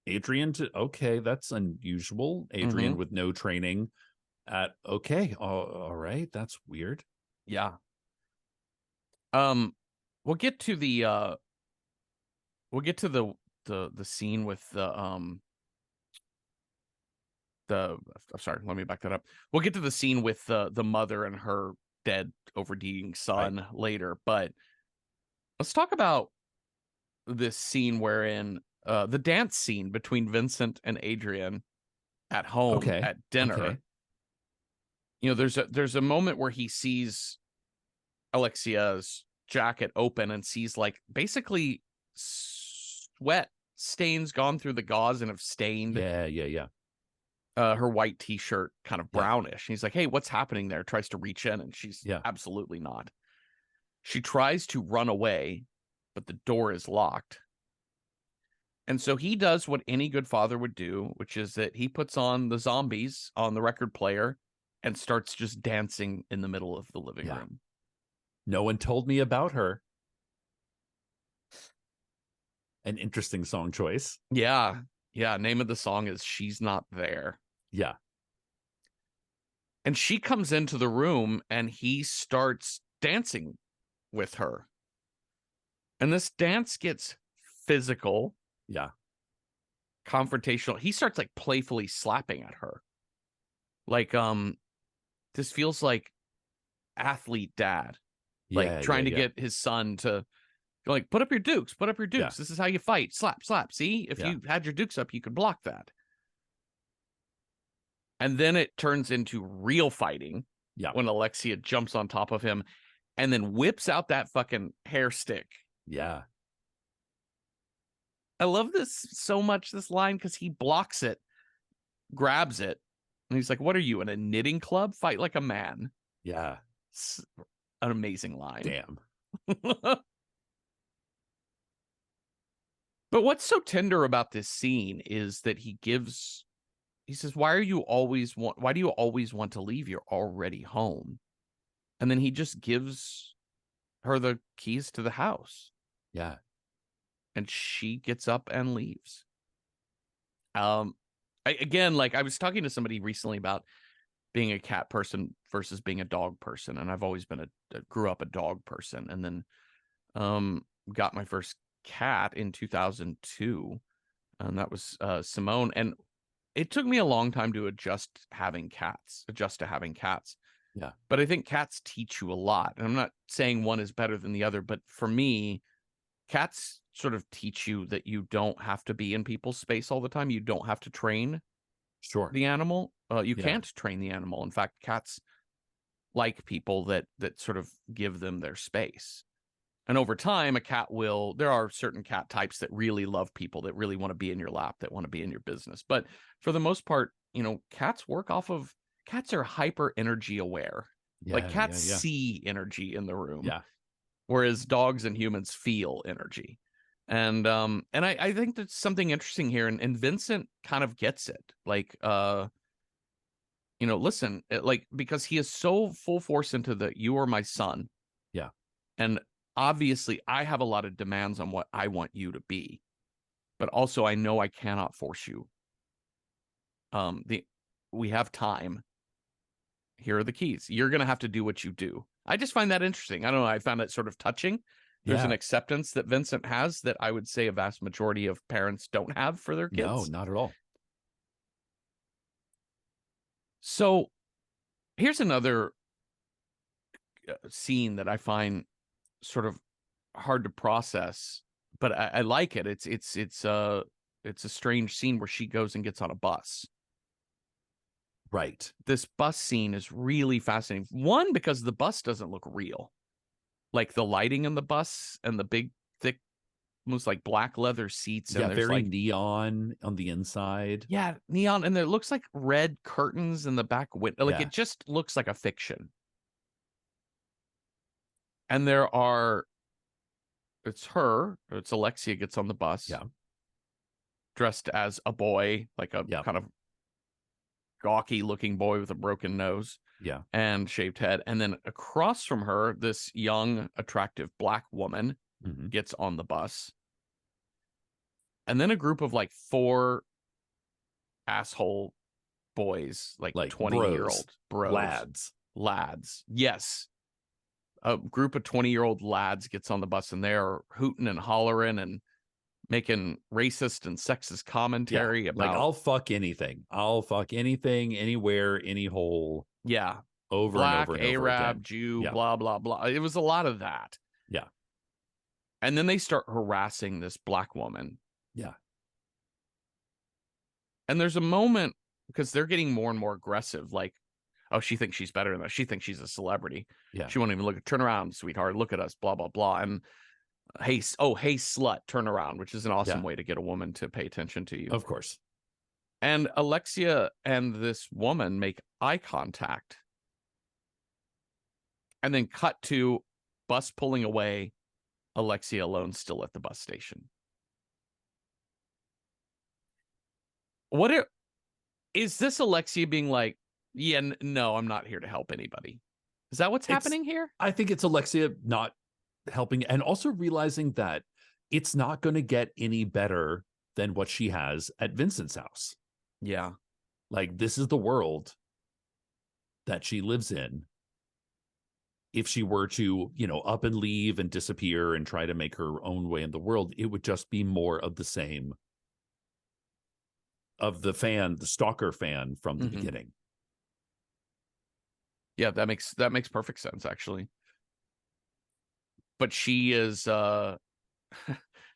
Adrian to, okay, that's unusual. Adrian with no training at, okay, all right, that's weird. Yeah. We'll get to the scene with I'm sorry, let me back that up. We'll get to the scene with the mother and her dead overeating son later, but let's talk about this scene wherein the dance scene between Vincent and Adrian at home at dinner. Okay. You know, there's a moment where he sees Alexia's jacket open and sees like basically sweat stains gone through the gauze and have stained her white t-shirt kind of brownish. And he's like, hey, what's happening there? Tries to reach in, and she's absolutely not. She tries to run away, but the door is locked. And so he does what any good father would do, which is that he puts on the Zombies on the record player and starts just dancing in the middle of the living room. No one told me about her. An interesting song choice. Yeah. Yeah. Name of the song is She's Not There. Yeah. And she comes into the room and he starts dancing with her. And this dance gets physical. Yeah. Confrontational. He starts like playfully slapping at her. Like, this feels like athlete dad. Like trying to get his son to like, put up your dukes, put up your dukes. This is how you fight. Slap, slap. See, if you had your dukes up, you could block that. And then it turns into real fighting. Yeah. When Alexia jumps on top of him and then whips out that fucking hair stick. Yeah. I love this so much, this line, because he blocks it, grabs it, and he's like, what are you, in a knitting club? Fight like a man. Yeah. It's an amazing line. Damn. But what's so tender about this scene is that he says, why do you always want to leave? You're already home. And then he just gives her the keys to the house. Yeah. And she gets up and leaves. Again, like I was talking to somebody recently about being a cat person versus being a dog person. And I've always been grew up a dog person, and then got my first cat in 2002. And that was Simone. And it took me a long time to adjust to having cats. Yeah. But I think cats teach you a lot. And I'm not saying one is better than the other, but for me, cats sort of teach you that you don't have to be in people's space all the time. You don't have to train Sure. the animal. You Yeah. can't train the animal. In fact, cats like people that sort of give them their space. And over time, a cat will, there are certain cat types that really love people, that really want to be in your lap, that want to be in your business. But for the most part, cats work off of, cats are hyper energy aware. Like Yeah. cats Yeah. Yeah. see energy in the room, Yeah. whereas dogs and humans feel energy. And I think there's something interesting here, and Vincent kind of gets it. Like, listen, like, because he is so full force into the "you are my son," Yeah. and obviously I have a lot of demands on what I want you to be, but also I know I cannot force you. The We have time. Here are the keys. You're gonna have to do what you do. I just find that interesting. I don't know. I found it sort of touching. There's an Yeah. acceptance that Vincent has that I would say a vast majority of parents don't have for their No, kids. not at all. So here's another scene that I find sort of hard to process, but I like it. It's a strange scene where she goes and gets on a bus. Right. This bus scene is really fascinating. One, because the bus doesn't look real. Like the lighting in the bus and the big, thick, almost like black leather seats, Yeah. and there's Very like, neon on the inside. yeah, neon, and there looks like red curtains in the back window. Like Yeah. it just looks like a fiction. And there are, it's Alexia gets on the bus Yeah. dressed as a boy, like a Yeah. kind of gawky looking boy with a broken nose Yeah. and shaved head. And then across from her, this young, attractive black woman Hmm. gets on the bus. And then a group of like four asshole boys, like Like 20-year-old bros, lads. lads. Yes. A group of 20-year-old lads gets on the bus, and they're hooting and hollering and making racist and sexist Yeah. commentary Like, about, I'll fuck anything. I'll fuck anything, anywhere, any hole, yeah, over and over black, and over Arab, again. Jew, Yeah. blah, blah, blah. It was a lot of that. Yeah. And then they start harassing this black woman. Yeah. And there's a moment, because they're getting more and more aggressive, like, oh, she thinks she's better than us. She thinks she's a celebrity. Yeah. She won't even look. Turn around, sweetheart. Look at us. Blah blah blah. And hey, hey, slut, turn around, which is an awesome Yeah. way to get a woman to pay attention to you. Of course. And Alexia and this woman make eye contact, and then cut to bus pulling away. Alexia alone, still at the bus station. Is this Alexia being like, yeah, no, I'm not here to help anybody? Is that what's happening here? I think it's Alexia not helping, and also realizing that it's not going to get any better than what she has at Vincent's house. Yeah. Like, this is the world that she lives in. If she were to, up and leave and disappear and try to make her own way in the world, it would just be more of the same of the stalker fan from the beginning. Yeah, that makes perfect sense, actually. But she is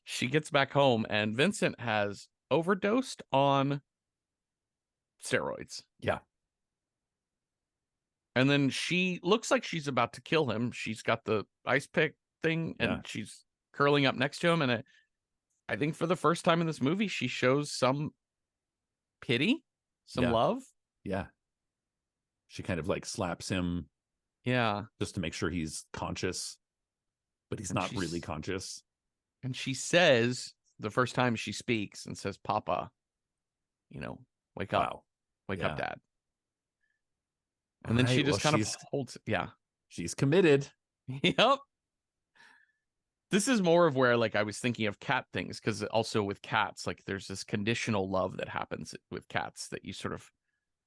she gets back home, and Vincent has overdosed on steroids. Yeah. And then she looks like she's about to kill him. She's got the ice pick thing, and she's curling up next to him. And I think for the first time in this movie, she shows some pity, some love. Yeah. She kind of like slaps him. Yeah. Just to make sure he's conscious, but he's not really conscious. And she says, the first time she speaks, and says, Papa, wake up. Wow. Wake up, Dad. And All then right, she just well, kind of holds, yeah. She's committed. Yep. This is more of where, like, I was thinking of cat things, because also with cats, like, there's this conditional love that happens with cats that you sort of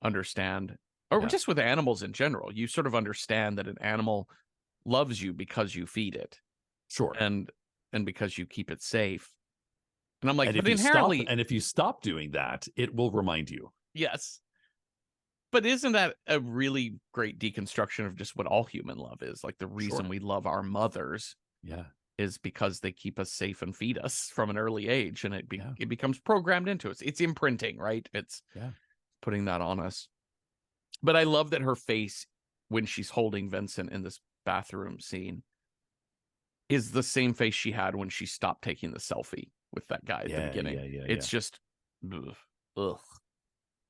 understand, or just with animals in general. You sort of understand that an animal loves you because you feed it. Sure. And because you keep it safe. And I'm like, and but inherently, if you stop doing that, it will remind you. Yes. But isn't that a really great deconstruction of just what all human love is? Like, the reason we love our mothers. Yeah. is because they keep us safe and feed us from an early age, and Yeah. it becomes programmed into us. It's imprinting, right? It's putting that on us. But I love that her face when she's holding Vincent in this bathroom scene is the same face she had when she stopped taking the selfie with that guy at the beginning. It's just, ugh,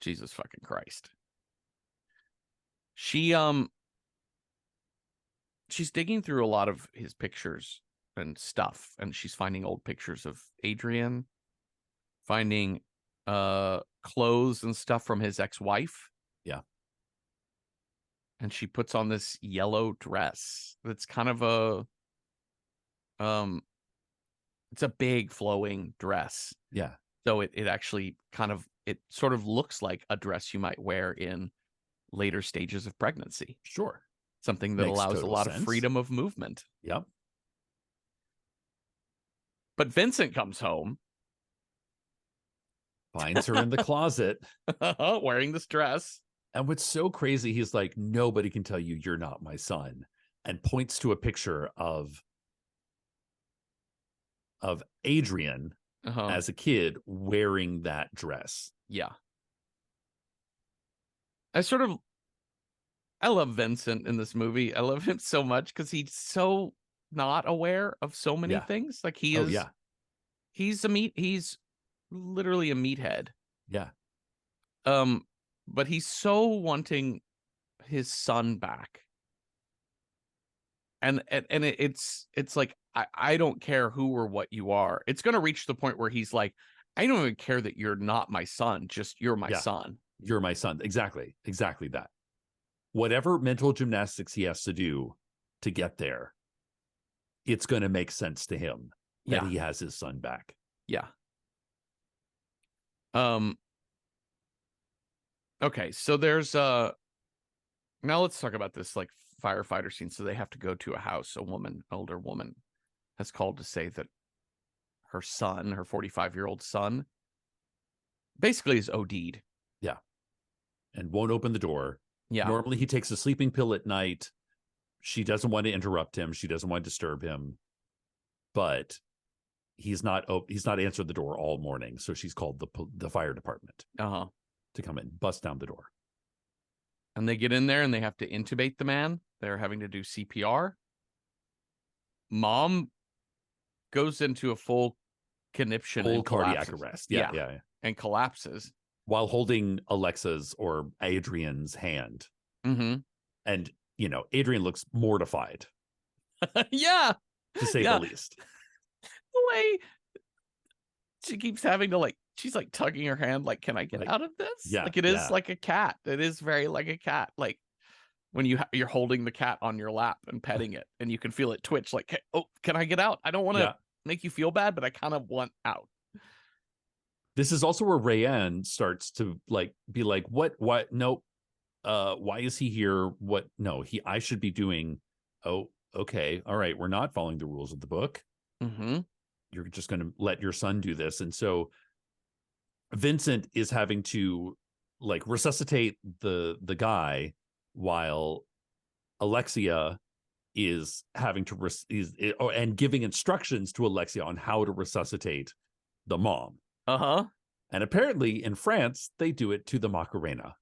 Jesus fucking Christ. She's digging through a lot of his pictures and stuff, and she's finding old pictures of Adrian, finding clothes and stuff from his ex-wife. Yeah. And she puts on this yellow dress that's kind of it's a big flowing dress. Yeah. So it actually it sort of looks like a dress you might wear in later stages of pregnancy. Sure. Something that Makes allows a total lot of sense. freedom of movement. Yep. But Vincent comes home. Finds her in the closet. Wearing this dress. And what's so crazy, he's like, nobody can tell you you're not my son. And points to a picture of Adrian as a kid wearing that dress. Yeah. I love Vincent in this movie. I love him so much because he's so not aware of so many things. Like he's literally a meathead. Yeah. But he's so wanting his son back. And it's like, I don't care who or what you are. It's going to reach the point where he's like, I don't even care that you're not my son. Just you're my son. You're my son. Exactly. Exactly that. Whatever mental gymnastics he has to do to get there, it's going to make sense to him that he has his son back. Yeah. Okay, so there's now let's talk about this like firefighter scene. So they have to go to a house. Older woman has called to say that her son, her 45-year-old son, basically is OD'd. Yeah. And won't open the door. Yeah. Normally he takes a sleeping pill at night. She doesn't want to interrupt him. She doesn't want to disturb him. But he's not answered the door all morning. So she's called the fire department to come in, bust down the door. And they get in there and they have to intubate the man. They're having to do CPR. Mom goes into a full conniption, full cardiac arrest. Yeah. And collapses while holding Alexa's or Adrian's hand. And Adrian looks mortified. Yeah, to say the least. The way she keeps having to she's like tugging her hand, like, can I get out of this? Yeah, like it is like a cat. It is very like a cat. Like when you're holding the cat on your lap and petting it, and you can feel it twitch. Like, hey, oh, can I get out? I don't want to make you feel bad, but I kind of want out. This is also where Rayanne starts to be like, what? Nope. Why is he here? What? No, I should be doing. Oh, okay. All right. We're not following the rules of the book. You're just going to let your son do this. And so Vincent is having to resuscitate the guy while Alexia is having to and giving instructions to Alexia on how to resuscitate the mom. And apparently in France, they do it to the Macarena.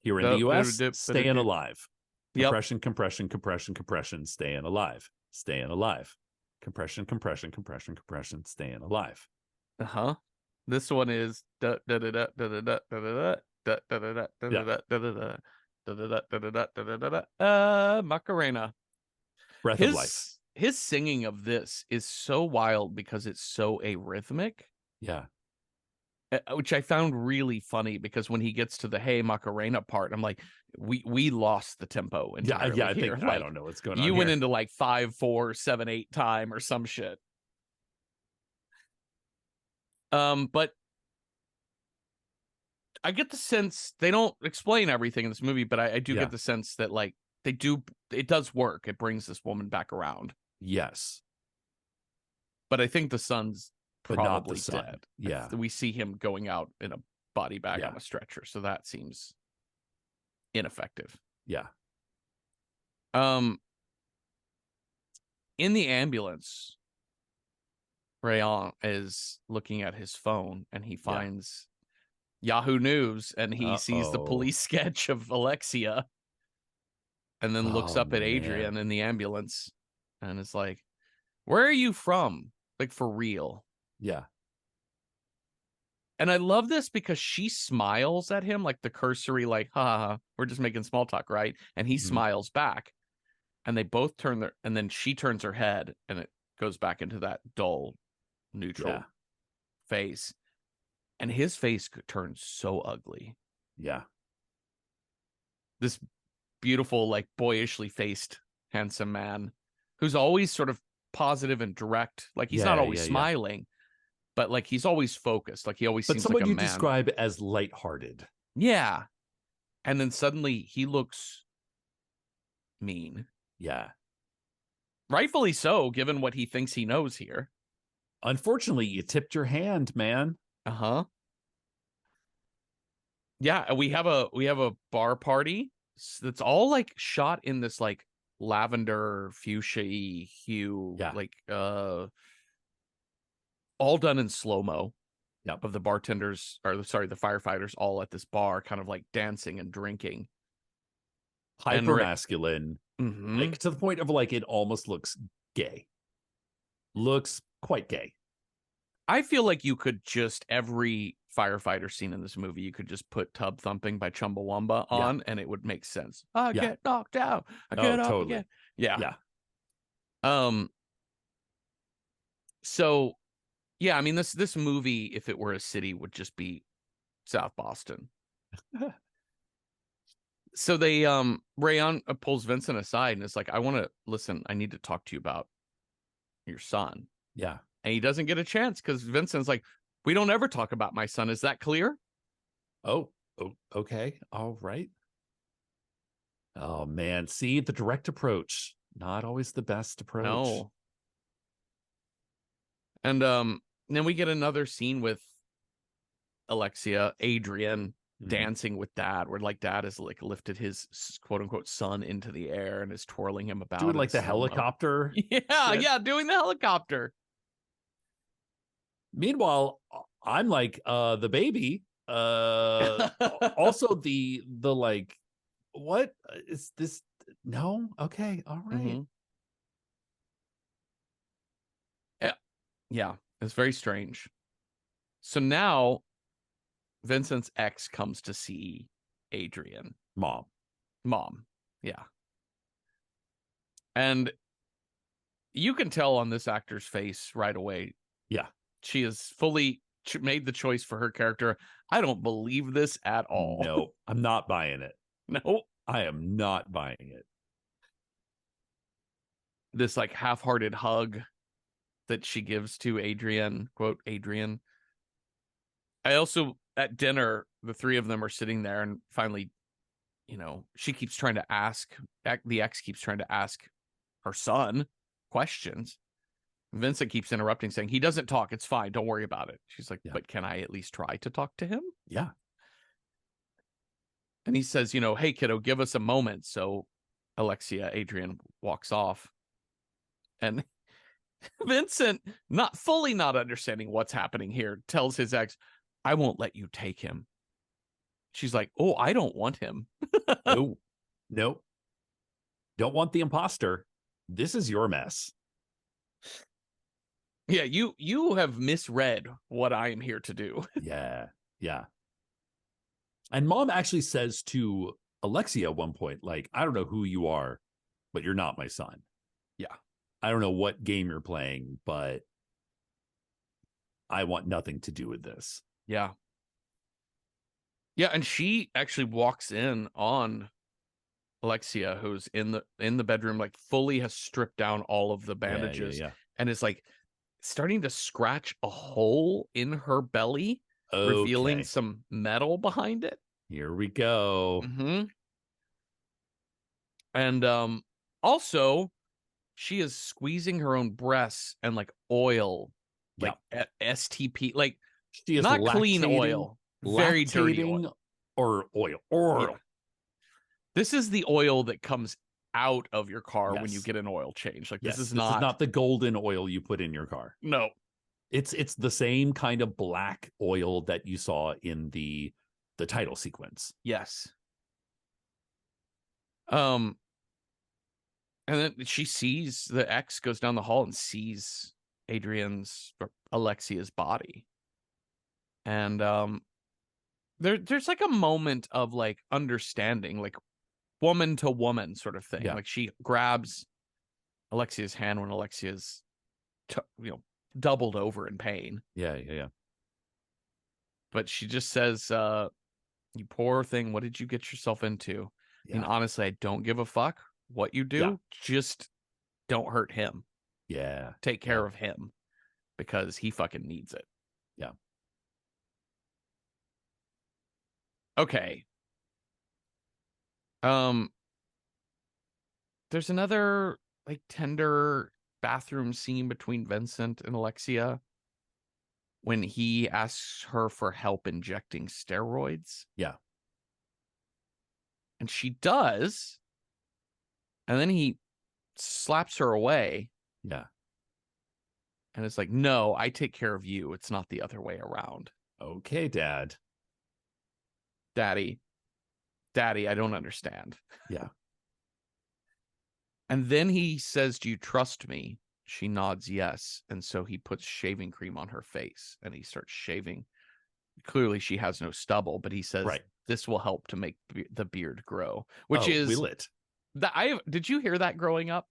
Here in the US, staying alive. Compression, compression, compression, compression, staying alive. Staying alive. Compression, compression, compression, compression, staying alive. This one is Macarena. Breath of life. His singing of this is so wild because it's so arrhythmic. Yeah. Which I found really funny because when he gets to the "Hey Macarena" part, I'm like, we lost the tempo entirely. I think I don't know what's going on. You went into 5/4/7/8 time or some shit. But I get the sense they don't explain everything in this movie, but I do get the sense that it does work. It brings this woman back around. Yes. But I think the son's probably dead. Yeah. We see him going out in a body bag on a stretcher, so that seems ineffective. Yeah. in the ambulance, Rayon is looking at his phone and he Yeah. finds Yahoo News and he sees the Uh-oh. police sketch of Alexia and then looks Oh, up at man. Adrian in the ambulance and is like, "Where are you from? Like, for real?" Yeah. And I love this because she smiles at him, like the cursory, like, ha, ha, ha, we're just making small talk, right? And he Mhm. smiles back and they both turn their, and then she turns her head and it goes back into that dull, neutral Yeah. face. And his face turns so ugly. Yeah. This beautiful, like boyishly faced, handsome man who's always sort of positive and direct. Like he's not Yeah. always Yeah. Yeah. smiling, but like he's always focused. Like he always But seems like someone a you man. describe as lighthearted. Yeah. And then suddenly he looks mean. Yeah. Rightfully so, given what he thinks he knows here. Unfortunately, you tipped your hand, man. Uh-huh. Yeah, we have a bar party that's all like shot in this like lavender fuchsia hue, Yeah. like all done in slow-mo Yep. of the bartenders, or sorry, the firefighters all at this bar kind of like dancing and drinking. And Hyper masculine, Mhm. like to the point of like it almost looks gay. Looks quite gay. I feel like you could just every firefighter scene in this movie, you could just put Tub Thumping by Chumbawamba Yeah. on and it would make sense. I Yeah. get knocked out. I Oh, get up totally. again. Yeah. Yeah. Um so yeah, I mean this movie, if it were a city, would just be South Boston. So they Rayon pulls Vincent aside and is like, I want to listen, I need to talk to you about your son. Yeah. And he doesn't get a chance because Vincent's like, we don't ever talk about my son. Is that clear? Oh, okay. All right. Oh man, see the direct approach, not always the best approach. No. And then we get another scene with Alexia, Adrian Mhm. dancing with dad, where like dad has like lifted his quote unquote son into the air and is twirling him Doing about in like the slow mo. helicopter Yeah, shit. yeah, doing the helicopter. Meanwhile, I'm like the baby. Also the like, what is this? No, okay, all right. Hmm. Yeah, yeah, it's very strange. So now Vincent's ex comes to see Adrian, Mom. mom. Yeah. And you can tell on this actor's face right away. Yeah. She has fully made the choice for her character. I don't believe this at all. No, I'm not buying it. No. I am not buying it. This like half-hearted hug that she gives to Adrian, quote, Adrian. I also, at dinner, the three of them are sitting there and finally, she keeps trying to ask, the ex keeps trying to ask her son questions. Vincent keeps interrupting, saying, he doesn't talk. It's fine. Don't worry about it. She's like, Yeah. but can I at least try to talk to him? Yeah. And he says, hey, kiddo, give us a moment. So Alexia, Adrian walks off. And Vincent, not understanding what's happening here, tells his ex, I won't let you take him. She's like, oh, I don't want him. No. Nope. Don't want the imposter. This is your mess. Yeah, you have misread what I am here to do. Yeah. Yeah. And mom actually says to Alexia at one point, like, I don't know who you are, but you're not my son. Yeah. I don't know what game you're playing, but I want nothing to do with this. Yeah. Yeah, and she actually walks in on Alexia, who's in the bedroom, like fully has stripped down all of the bandages and is like starting to scratch a hole in her belly, revealing Okay. some metal behind it. Here we go. Mm-hmm. And also she is squeezing her own breasts and like oil, like STP, like She is not clean oil, very dirty oil. or oil. Yeah. This is the oil that comes out of your car when you Yes. get an oil change. Like Yes. this is This is not not the golden oil you put in your car. no. It's the same kind of black oil that you saw in the title sequence. Yes. Um and then she sees the ex goes down the hall and sees Adrian's or Alexia's body. And there's like a moment of like understanding, like woman to woman sort of thing. Yeah. Like she grabs Alexia's hand when Alexia's doubled over in pain. Yeah. But she just says, you poor thing, what did you get yourself into? Yeah. And honestly, I don't give a fuck what you do. Yeah. Just don't hurt him. Yeah. Take care of him because he fucking needs it. Yeah. Okay. There's another like tender bathroom scene between Vincent and Alexia when he asks her for help injecting steroids. Yeah. And she does. And then he slaps her away. Yeah. And it's like, no, I take care of you. It's not the other way around. Okay, Dad. Daddy, I don't understand. Yeah. And then he says, do you trust me? She nods yes. And so he puts shaving cream on her face and he starts shaving. Clearly she has no stubble, but he says, this will help to make the beard grow, which is will it? Did you hear that growing up?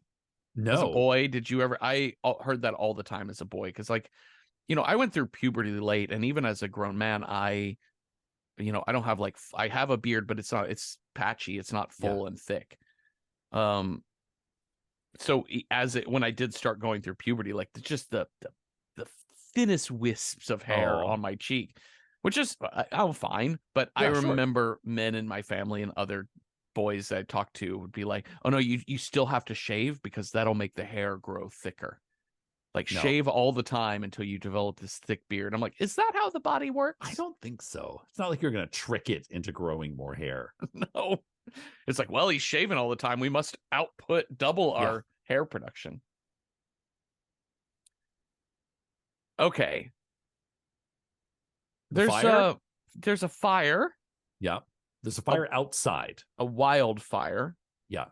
No. As a boy, did you ever? I heard that all the time as a boy because, like, I went through puberty late, and even as a grown man, I don't have like I have a beard, but it's patchy, it's not full and thick. So when I did start going through puberty, like just the thinnest wisps of hair on my cheek, which is I'm fine, but I remember men in my family and other boys that I talked to would be like, oh no, you still have to shave because that'll make the hair grow thicker. Like shave all the time until you develop this thick beard. I'm like, is that how the body works? I don't think so. It's not like you're going to trick it into growing more hair. No. It's like, well, he's shaving all the time. We must output double our hair production. Okay. There's a fire. Yeah. There's a fire outside. A wildfire. Yeah.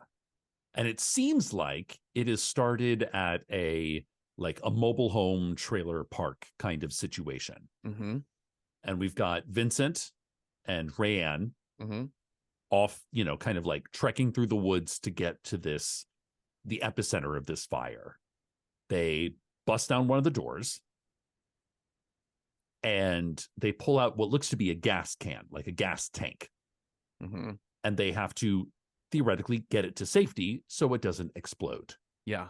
And it seems like it is started at a mobile home trailer park kind of situation. Mm-hmm. And we've got Vincent and Rayanne off, kind of like trekking through the woods to get to the epicenter of this fire. They bust down one of the doors and they pull out what looks to be a gas can, like a gas tank. Mm-hmm. And they have to theoretically get it to safety so it doesn't explode. Yeah.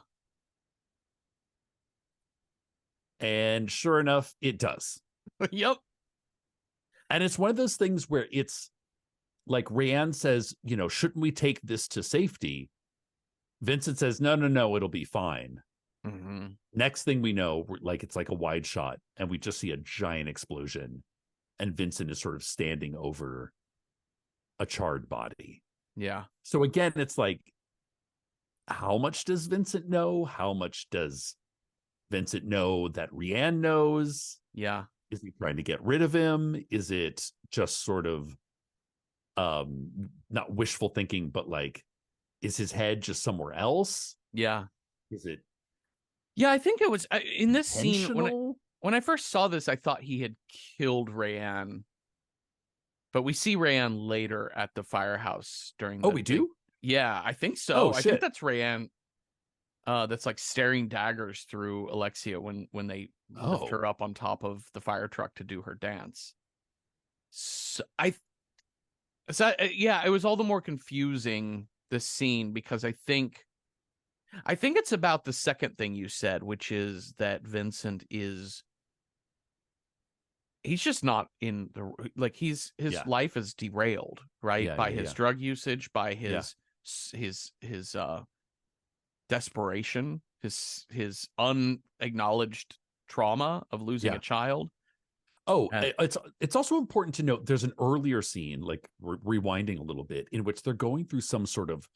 And sure enough, it does. Yep. And it's one of those things where it's like Rayanne says, shouldn't we take this to safety? Vincent says, no, it'll be fine. Mm-hmm. Next thing we know, it's like a wide shot and we just see a giant explosion. And Vincent is sort of standing over a charred body. Yeah. So again, it's like, how much does Vincent know? How much does Vincent know that Rayanne knows? Yeah. Is he trying to get rid of him? Is it just sort of not wishful thinking, but like, is his head just somewhere else? Yeah. Is it? Yeah, I think it was in this scene when I first saw this, I thought he had killed Rayanne. But we see Rayanne later at the firehouse during we do? Yeah, I think so. Oh, I think that's Rayanne that's like staring daggers through Alexia when they lift her up on top of the fire truck to do her dance. So it was all the more confusing, this scene, because I think it's about the second thing you said, which is that Vincent he's just not in the his life is derailed, right? By his drug usage, by his desperation, his unacknowledged trauma of losing a child. It's also important to note there's an earlier scene, like rewinding a little bit, in which they're going through some sort of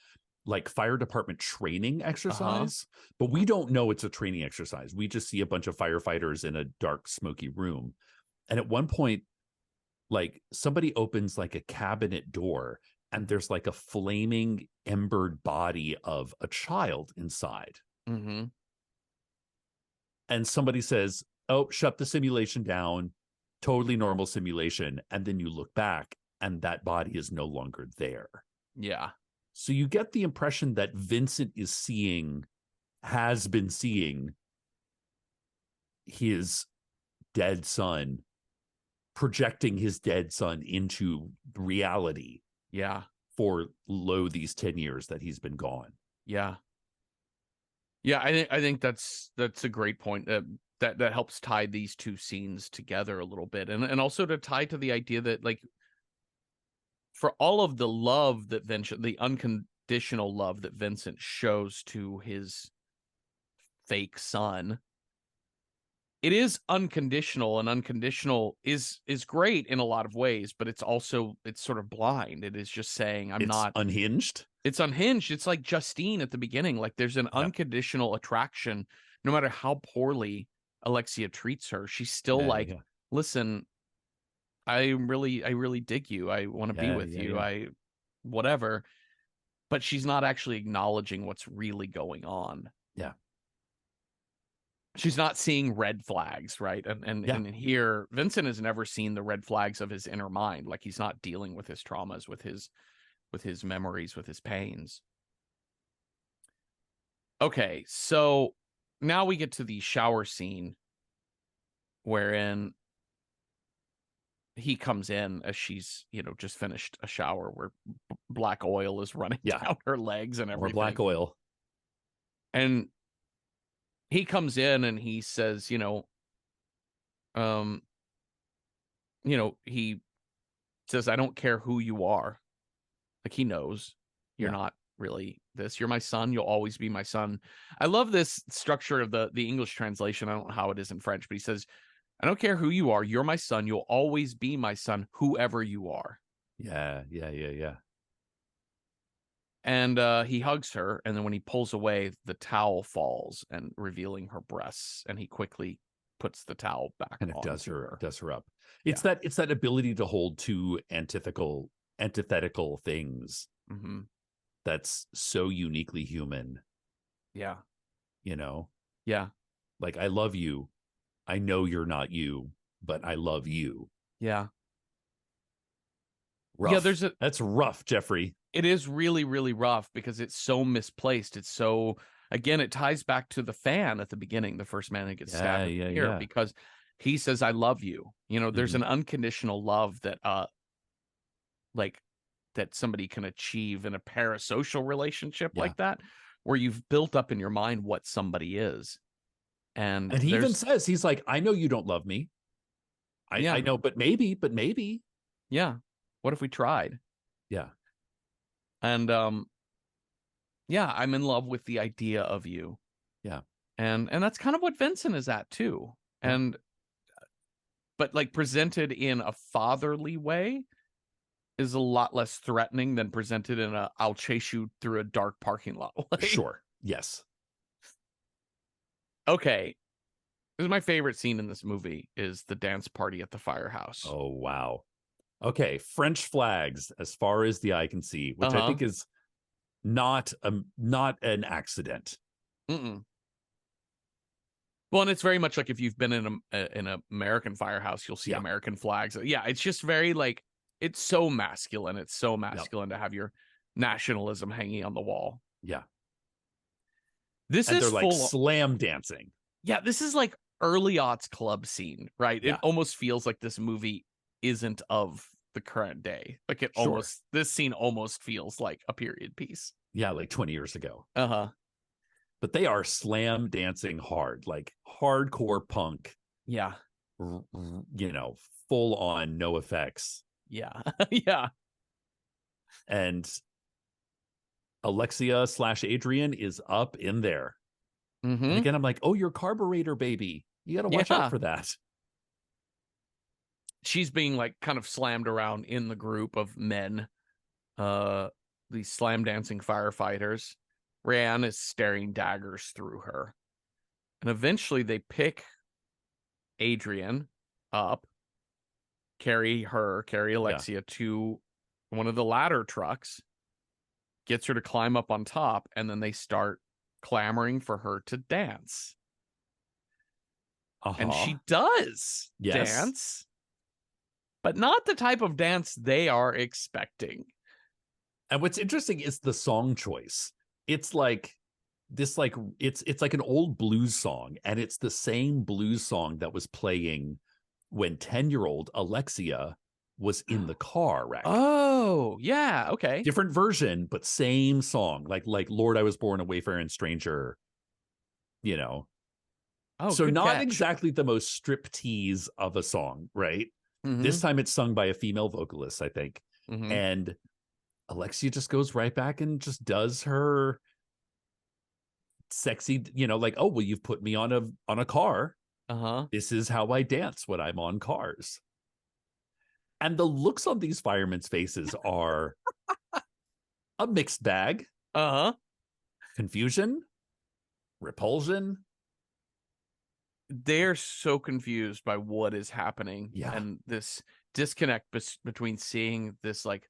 like fire department training Uh-huh. exercise, but we don't know it's a training exercise. We just see a bunch of firefighters in a dark, smoky room. And at one point, like somebody opens like a cabinet door and there's like a flaming embered body of a child inside. Mm-hmm. And somebody says, "Oh, shut the simulation down. Totally normal simulation." And then you look back and that body is no longer there. Yeah. So you get the impression that Vincent has been seeing his dead son, projecting his dead son into reality Yeah. for these 10 years that he's been gone. Yeah. Yeah, I think that's a great point. That helps tie these two scenes together a little bit, and also to tie to the idea that, like, for all of the love that Vincent, the unconditional love that Vincent shows to his fake son, it is unconditional, and unconditional is great in a lot of ways, but it's sort of blind. It is just saying, I'm It's not. unhinged. It's unhinged. It's like Justine at the beginning. Like, there's an Yeah. unconditional attraction, no matter how poorly Alexia treats her. She's still Yeah. like, Yeah. listen, I really dig you. I want to be Yeah. with Yeah. you. Yeah. Whatever. But she's not actually acknowledging what's really going on. Yeah. She's not seeing red flags, right? Yeah. And here, Vincent has never seen the red flags of his inner mind. Like, he's not dealing with his traumas, with his memories, with his pains. Okay, so now we get to the shower scene wherein he comes in as she's, just finished a shower where black oil is running Yeah. down her legs and Or everything. black oil. And he comes in and he says, um, he says, I don't care who you are. Like, he knows you're Yeah. not really this. You're my son. You'll always be my son. I love this structure of the English translation. I don't know how it is in French, but he says, I don't care who you are. You're my son. You'll always be my son, whoever you are. Yeah. Yeah. Yeah. Yeah. And he hugs her. And then when he pulls away, the towel falls and revealing her breasts. And he quickly puts the towel back Kind of on does to her up. Yeah. It's that ability to hold two antithetical things Mm-hmm. that's so uniquely human. Yeah. Yeah. Like, I love you. I know you're not you, but I love you. Yeah. Rough. Yeah, That's rough, Jeffrey. it is really, really rough because it's so misplaced. It's so, again, it ties back to the fan at the beginning, the first man that gets stabbed here, because he says, I love you. There's an unconditional love that, like, that somebody can achieve in a parasocial relationship like that, where you've built up in your mind what somebody is. And he even says, he's like, I know you don't love me. I know, but maybe. Yeah. What if we tried? Yeah. And yeah, I'm in love with the idea of you. Yeah. And that's kind of what Vincent is at too. Yeah. But like, presented in a fatherly way is a lot less threatening than presented in a I'll chase you through a dark parking lot way. Sure. Yes. Okay. This is my favorite scene in this movie, is the dance party at the firehouse. Oh, wow. Okay. French flags as far as the eye can see, which I think is not an accident. Mm-mm. Well, and it's very much like if you've been in an American firehouse, you'll see American flags. Yeah, it's just very, like, it's so masculine. It's so masculine to have your nationalism hanging on the wall. Yeah. This and is they're like slam dancing. Yeah, this is like early aughts club scene, right? Yeah. It almost feels like this movie isn't of the current day. Like, this scene almost feels like a period piece. Yeah, like 20 years ago. Uh-huh. But they are slam dancing hard, like hardcore punk. Yeah. Full on, no effects. Yeah. Yeah. And Alexia / Adrian is up in there. Mm-hmm. And again, I'm like, oh, your carburetor, baby. You got to watch out for that. She's being, like, kind of slammed around in the group of men. these slam dancing firefighters. Rayanne is staring daggers through her. And eventually they pick Adrian up, carry Alexia to one of the ladder trucks, gets her to climb up on top, and then they start clamoring for her to dance. And she does dance, but not the type of dance they are expecting. And what's interesting is the song choice. It's like this, like it's like an old blues song, and it's the same blues song that was playing when 10-year-old Alexia was in the car wreck. Oh, yeah, okay. Different version, but same song. Like Lord, I Was Born a Wayfaring Stranger, you know. Oh, so not catch. exactly the most striptease of a song, right? Mm-hmm. This time it's sung by a female vocalist, I think. Mm-hmm. And Alexia just goes right back and just does her sexy, like, oh, well, you've put me on a car. This is how I dance when I'm on cars. And the looks on these firemen's faces are a mixed bag. Confusion, repulsion. They're so confused by what is happening. Yeah. And this disconnect between seeing this like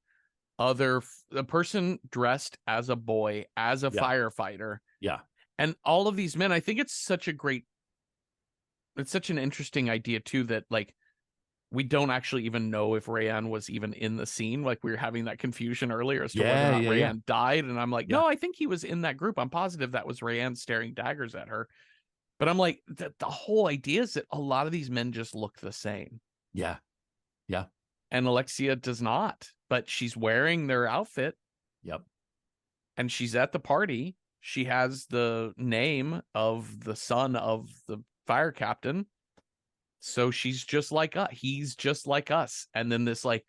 a person dressed as a boy, as a firefighter. Yeah. And all of these men, I think it's such an interesting idea too, that like we don't actually even know if Rayanne was even in the scene. Like we were having that confusion earlier as to whether or not Rayanne died. And I'm like, no, I think he was in that group. I'm positive that was Rayanne staring daggers at her. But I'm like, the whole idea is that a lot of these men just look the same. Yeah. Yeah. And Alexia does not, but she's wearing their outfit. Yep. And she's at the party. She has the name of the son of the fire captain. So she's just like us. He's just like us. And then this like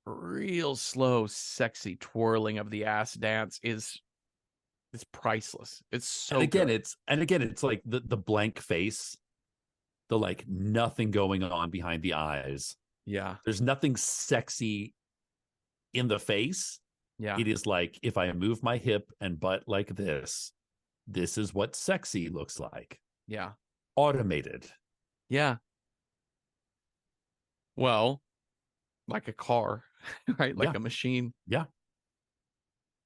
real slow, sexy twirling of the ass dance is priceless. It's so and again, good. It's like the blank face, the like nothing going on behind the eyes. Yeah. There's nothing sexy in the face. Yeah. It is like, if I move my hip and butt like this is what sexy looks like. Yeah. Automated. Yeah. Well, like a car, right? Like a machine. Yeah.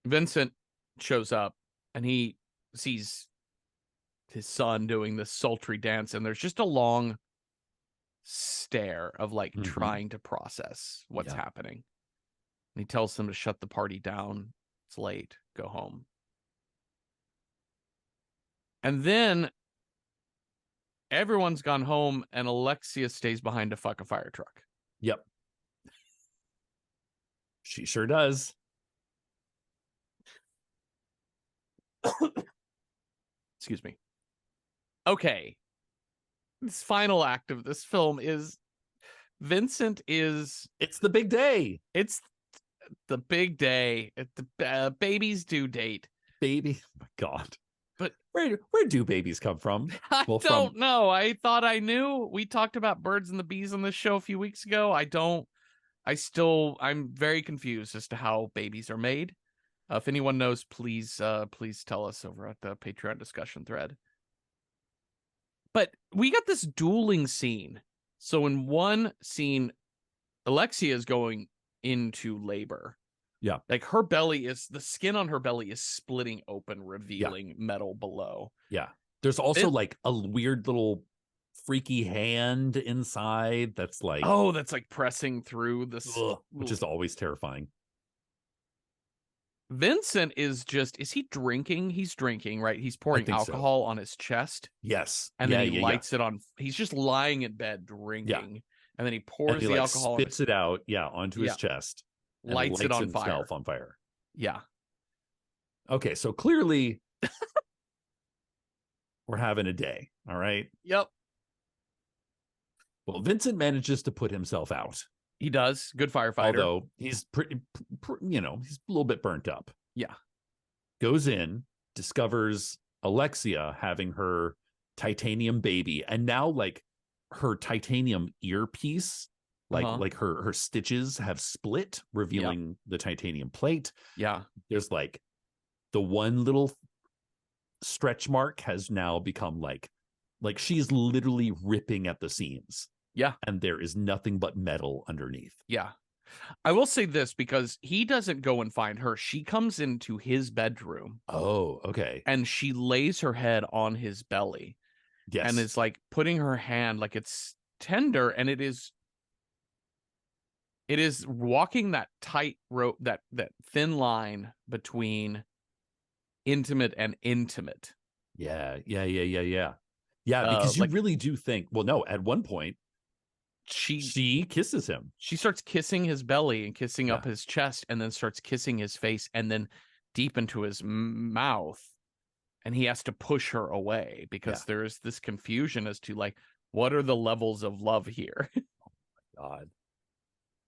Vincent shows up and he sees his son doing this sultry dance, and there's just a long stare of like trying to process what's happening. And he tells them to shut the party down. It's late. Go home. And then everyone's gone home and Alexia stays behind to fuck a fire truck. Yep. She sure does. Excuse me. Okay. This final act of this film is Vincent is... It's the big day. It's the big day. It's the baby's due date. Baby. Oh my God. But where do babies come from? I don't know. I thought I knew. We talked about birds and the bees on this show a few weeks ago. I'm very confused as to how babies are made. If anyone knows, please tell us over at the Patreon discussion thread. But we got this dueling scene. So in one scene, Alexia is going into labor. Yeah. Like the skin on her belly is splitting open, revealing metal below. Yeah. There's also like a weird little freaky hand inside that's like... Oh, that's like pressing through this. Which is always terrifying. Vincent is he drinking? He's drinking, right? He's pouring alcohol on his chest. Yes. And then he lights it on. He's just lying in bed drinking. Yeah. And then he pours the alcohol. Spits it out, onto his chest. Lights it on fire. On fire. Yeah. Okay, so clearly we're having a day. All right. Yep. Well, Vincent manages to put himself out. He does. Good firefighter. Although he's pretty, he's a little bit burnt up. Yeah. Goes in, discovers Alexia having her titanium baby, and now like her titanium earpiece Uh-huh. Like her stitches have split, Yeah. revealing the titanium plate. Yeah. There's like the one little stretch mark has now become like she's literally ripping at the seams, Yeah. and there is nothing but metal underneath. Yeah. I will say this because he doesn't go and find her. She comes into his bedroom Oh, okay. and she lays her head on his belly and Yes. is like putting her hand like it's tender, and it is walking that tight rope, that thin line between intimate and intimate. Yeah. Yeah. Yeah. Yeah. Yeah. Yeah. Because you Like really do think, well, no, at one point she she kisses him. she starts kissing his belly and kissing Yeah. up his chest, and then starts kissing his face, and then deep into his mouth, and he has to push her away Yeah. because there's this confusion as to like what are the levels of love here. God.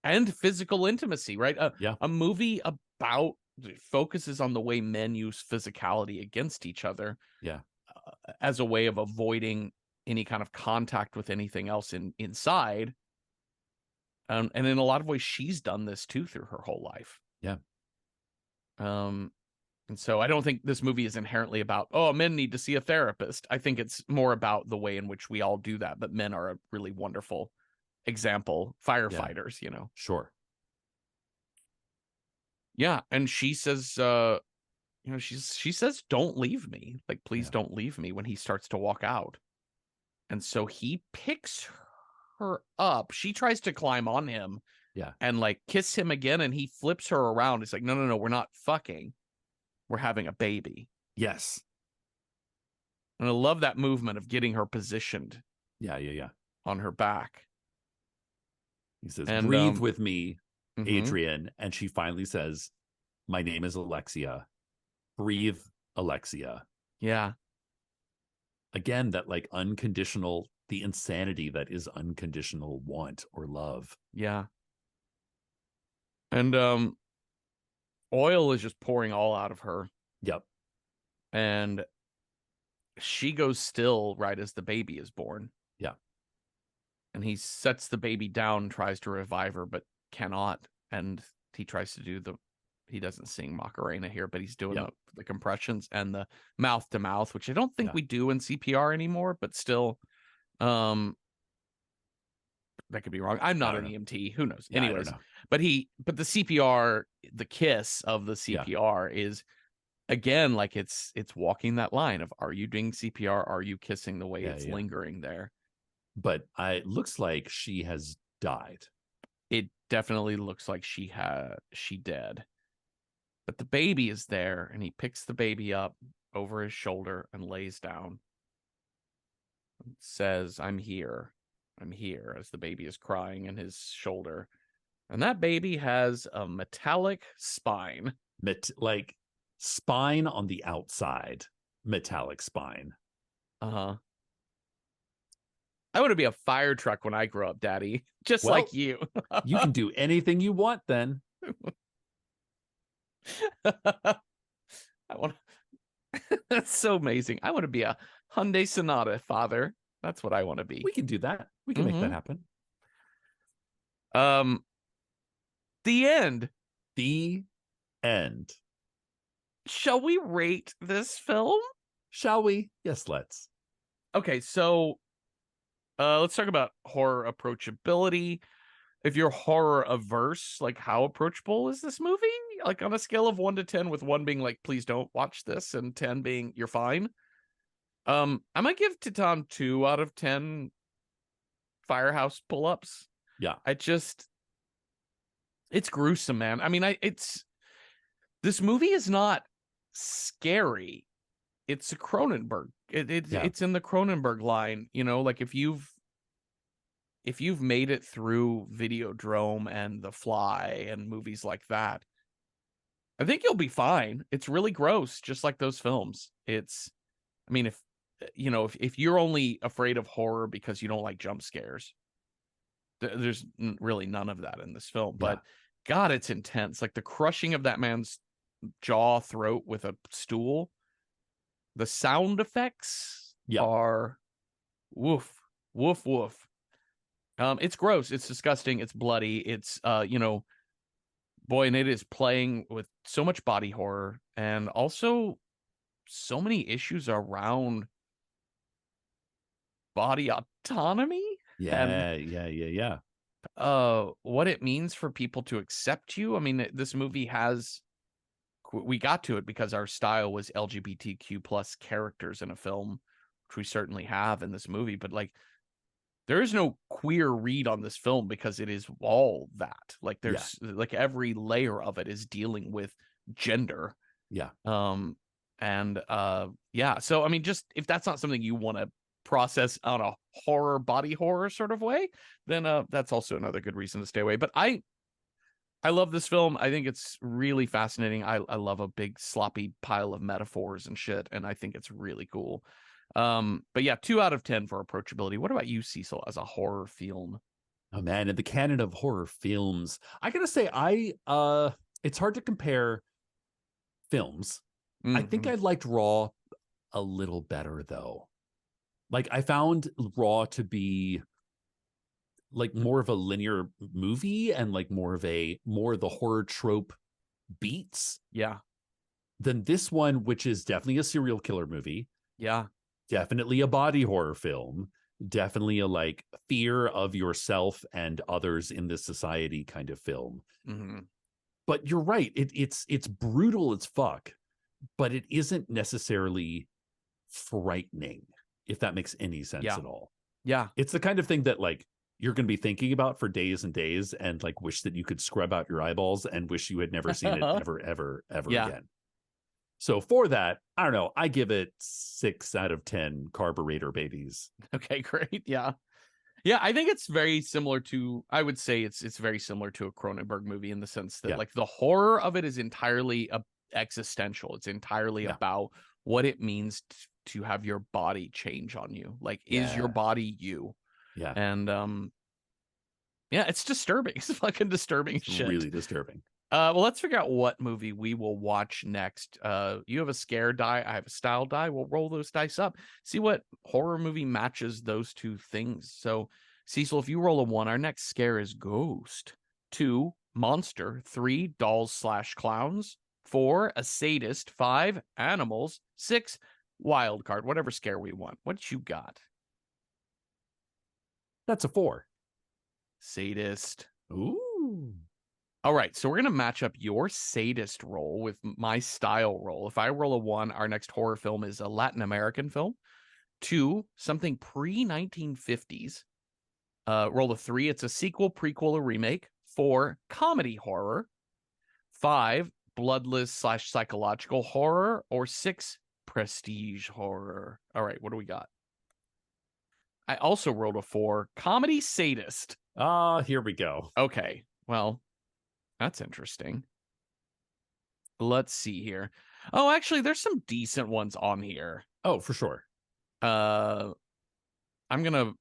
And physical intimacy, right? Yeah. A movie about focuses on the way men use physicality against each other Yeah. as a way of avoiding any kind of contact with anything else inside. And in a lot of ways, she's done this too through her whole life. Yeah. Um, and so I don't think this movie is inherently about, oh, men need to see a therapist. I think it's more about the way in which we all do that. But men are a really wonderful example, Yeah. firefighters, you know. Sure. Yeah, and she says, she says, "Don't leave me. Like, please Yeah. don't leave me," when he starts to walk out. And so he picks her up. She tries to climb on him Yeah. and like kiss him again, and he flips her around. He's like, "No, no, no, we're not fucking. We're having a baby." Yes. And I love that movement of getting her positioned Yeah. Yeah. Yeah. on her back. He says, And breathe with me, mhm, Adrian. And she finally says, my name is Alexia. Breathe, Alexia. yeah, Again, that like unconditional, the insanity that is unconditional want or love. yeah. And oil is just pouring all out of her, Yep. and she goes still right as the baby is born. Yeah. And he sets the baby down, tries to revive her, but cannot. And he tries to do he doesn't sing Macarena here, but he's doing Yep. the compressions and the mouth to mouth, which I don't think Yeah. we do in CPR anymore, but still, um, that could be wrong. I'm I not don't an know. EMT. Who knows? Yeah. I don't Anyways, know. but the CPR, the kiss of the Yeah. CPR is again like it's walking that line of, are you doing CPR? Are you kissing the way Yeah. it's Yeah. lingering there? But it looks like she has died. It definitely looks like she dead. But the baby is there, and he picks the baby up over his shoulder and lays down. And says, I'm here. I'm here, as the baby is crying in his shoulder. And that baby has a metallic spine. Like spine on the outside, metallic spine. Uh-huh. I want to be a fire truck when I grow up, Daddy. Just Well, like you. you can do anything you want then. I want That's so amazing. I want to be a Hyundai Sonata father. That's what I want to be. We can do that. We can make that happen. Um, the end. The end. Shall we rate this film? Shall we? Yes, let's. Okay, so let's talk about horror approachability. If you're horror averse, like how approachable is this movie? Like on a scale of 1 to 10, with 1 being like, please don't watch this, and 10 being you're fine. I might give Titane 2 out of 10 firehouse pull-ups. Yeah. It's gruesome, man. I mean, this movie is not scary. It's a Cronenberg. It's in the Cronenberg line, you know, like if you've made it through Videodrome and The Fly and movies like that, I think you'll be fine. It's really gross, just like those films. I mean, if you're only afraid of horror because you don't like jump scares, there's really none of that in this film. But God, it's intense. Like the crushing of that man's throat with a stool. The sound effects are woof, woof, woof. It's gross. It's disgusting. It's bloody. It's boy, and it is playing with so much body horror and also so many issues around body autonomy and Yeah. what it means for people to accept you. I mean, this movie has we got to it because our style was LGBTQ plus characters in a film, which we certainly have in this movie, but like there is no queer read on this film because it is all that. Like Yeah. there's like every layer of it is dealing with gender. Yeah. Yeah, so I mean, just if that's not something you want to process on a horror body horror sort of way, then that's also another good reason to stay away. But I love this film. I think it's really fascinating. I love a big sloppy pile of metaphors and shit, and I think it's really cool. But yeah, 2 out of 10 for approachability. What about you, Cecil, as a horror film? Oh man, in the canon of horror films, I gotta say, it's hard to compare films. I think Mhm. I liked Raw a little better though. Like I found Raw to be like more of a linear movie and like more of the horror trope beats Yeah, than this one, which is definitely a serial killer movie, yeah. definitely a body horror film, definitely a like fear of yourself and others in this society kind of film. Hmm. But you're right, it's brutal as fuck, but it isn't necessarily frightening, if that makes any sense Yeah, at all. yeah. It's the kind of thing that like you're going to be thinking about for days and days and like wish that you could scrub out your eyeballs and wish you had never seen it ever Yeah. again. So for that, I don't know, I give it 6 out of 10 carburetor babies. Okay, great. Yeah. Yeah, I think it's very similar to I would say it's very similar to a Cronenberg movie in the sense that Yeah. like the horror of it is entirely existential. It's entirely Yeah. about what it means to have your body change on you. Like is your Yeah. body you? Yeah. And yeah, it's disturbing. It's fucking disturbing It's shit. really disturbing. Well, let's figure out what movie we will watch next. You have a scare die, I have a style die. We'll roll those dice up, see what horror movie matches those two things. So, Cecil, if you roll a 1, our next scare is Ghost. 2, Monster. 3, Dolls slash Clowns. 4, a Sadist. 5, Animals. 6, Wild Card. Whatever scare we want. What you got? That's a 4. Sadist. Ooh. All right, so we're going to match up your sadist roll with my style roll. If I roll a 1, our next horror film is a Latin American film. 2, something pre-1950s. Roll a 3, it's a sequel, prequel, or remake. 4, comedy horror. 5, bloodless slash psychological horror. Or 6, prestige horror. All right, what do we got? I also rolled a 4, comedy sadist. Here we go. Okay, well, that's interesting. Let's see here. Oh, actually, there's some decent ones on here. Oh, for sure. Uh, I'm gonna.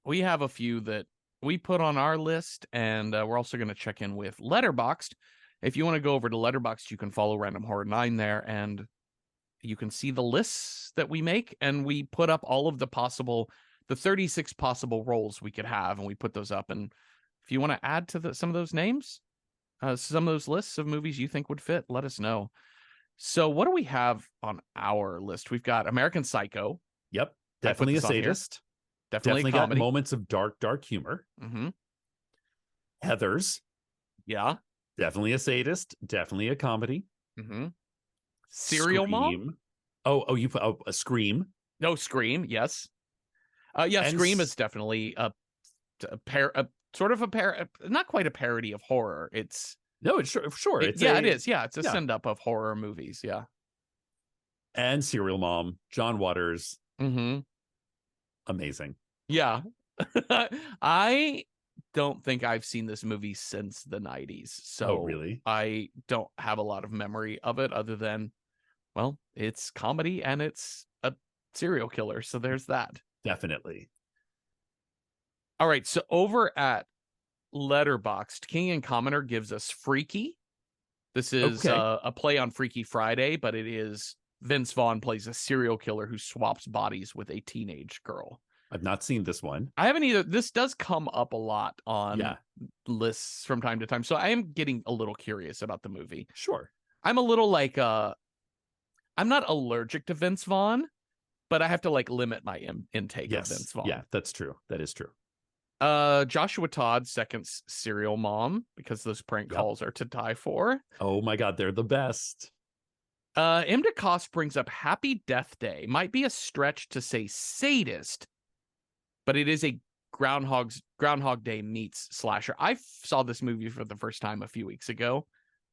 We have a few that we put on our list, and we're also gonna check in with Letterboxd. If you want to go over to Letterboxd, you can follow Random Horror 9 there, and you can see the lists that we make, and we put up all of the 36 possible roles we could have, and we put those up. And if you want to add to some of those names, some of those lists of movies you think would fit, let us know. So what do we have on our list? We've got American Psycho. Yep. I put Definitely a this on here. sadist. Definitely a Definitely got comedy. moments of dark humor. Mm-hmm. Heathers. Yeah. Definitely a sadist. Definitely a comedy. Mm-hmm. Serial Mom? Scream. You put a Scream. No, Scream. Yes. Yeah, And Scream is definitely a sort of not quite a parody of horror. no, it's sure. It is. Yeah, it's a yeah. send up of horror movies. Yeah. And Serial Mom, John Waters. Mm-hmm. Amazing. Yeah. I don't think I've seen this movie since the 90s. So really? I don't have a lot of memory of it other than, well, it's comedy and it's a serial killer. So there's that. Definitely. All right. So over at Letterboxd, King and Commoner gives us Freaky. This is Okay. a play on Freaky Friday, but it is Vince Vaughn plays a serial killer who swaps bodies with a teenage girl. I've not seen this one. I haven't either. This does come up a lot on Yeah, lists from time to time, so I am getting a little curious about the movie. sure. I'm a little like I'm not allergic to Vince Vaughn, but I have to like limit my intake of Yes. Vince Vaughn. Yeah, that's true. That is true. Joshua Todd's second serial mom, because those prank Yep. calls are to die for. Oh my God, they're the best. M. DeCoste brings up Happy Death Day. Might be a stretch to say sadist, but it is a Groundhog Day meets slasher. I saw this movie for the first time a few weeks ago.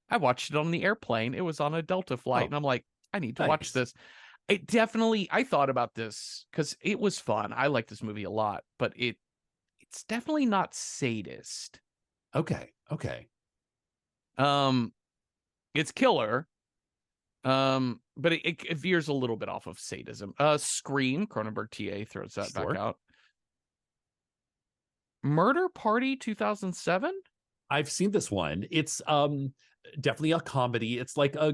I watched it on the airplane. It was on a Delta flight, Oh, and I'm like, I need to watch nice. this. I thought about this because it was fun. I like this movie a lot, but it's definitely not sadist. Okay. Okay. It's killer. But it veers a little bit off of sadism. Scream, Cronenberg TA throws that back Sure. out. Murder Party 2007? I've seen this one. It's definitely a comedy. It's like a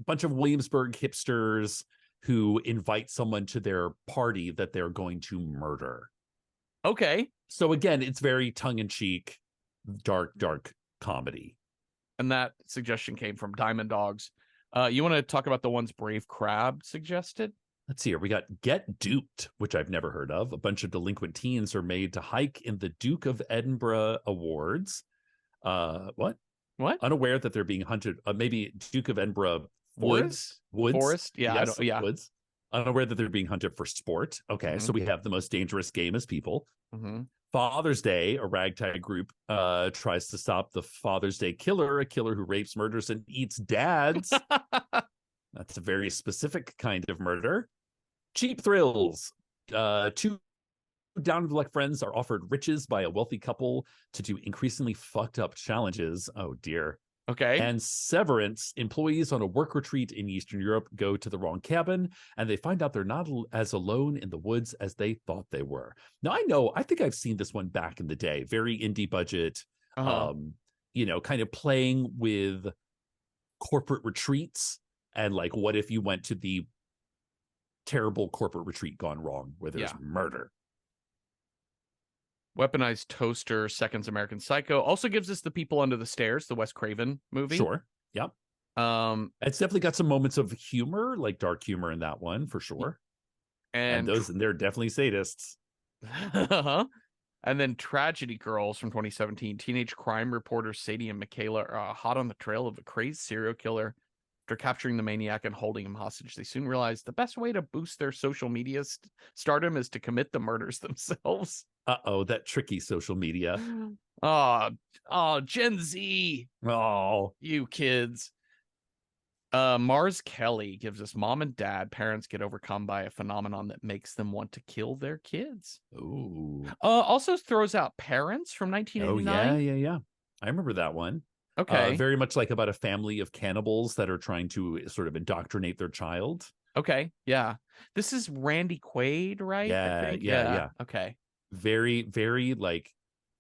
bunch of Williamsburg hipsters who invite someone to their party that they're going to murder. Okay. So again, it's very tongue-in-cheek, dark comedy. And that suggestion came from Diamond Dogs. You want to talk about the ones Brave Crab suggested? Let's see here. We got Get Duped, which I've never heard of. A bunch of delinquent teens are made to hike in the Duke of Edinburgh Awards. What? Unaware that they're being hunted. Maybe Duke of Edinburgh Woods. Forest? Yeah, yes, yeah. Woods. Unaware that they're being hunted for sport. Okay, so we have the most dangerous game as people. Father's Day, a ragtag group tries to stop the Father's Day killer, a killer who rapes, murders, and eats dads. That's a very specific kind of murder. Cheap Thrills. Two down to the luck friends are offered riches by a wealthy couple to do increasingly fucked up challenges. Oh dear. Okay. And Severance, employees on a work retreat in Eastern Europe go to the wrong cabin and they find out they're not as alone in the woods as they thought they were. Now, I think I've seen this one back in the day, very indie budget, kind of playing with corporate retreats and like, what if you went to the terrible corporate retreat gone wrong where there's murder? Weaponized Toaster, Seconds American Psycho also gives us The People Under the Stairs, the Wes Craven movie. Sure. Yep. It's definitely got some moments of humor, like dark humor in that one for sure. And they're definitely sadists. And then Tragedy Girls from 2017. Teenage crime reporters Sadie and Michaela are hot on the trail of a crazed serial killer. After capturing the maniac and holding him hostage, they soon realize the best way to boost their social media stardom is to commit the murders themselves. Uh-oh, that tricky social media. Oh, Gen Z. Oh, you kids. Mars Kelly gives us mom and dad. Parents get overcome by a phenomenon that makes them want to kill their kids. Ooh. Also throws out Parents from 1989. Oh, yeah. I remember that one. Okay. Very much like about a family of cannibals that are trying to sort of indoctrinate their child. Okay. Yeah. This is Randy Quaid, right? Yeah. Okay. Very, very like,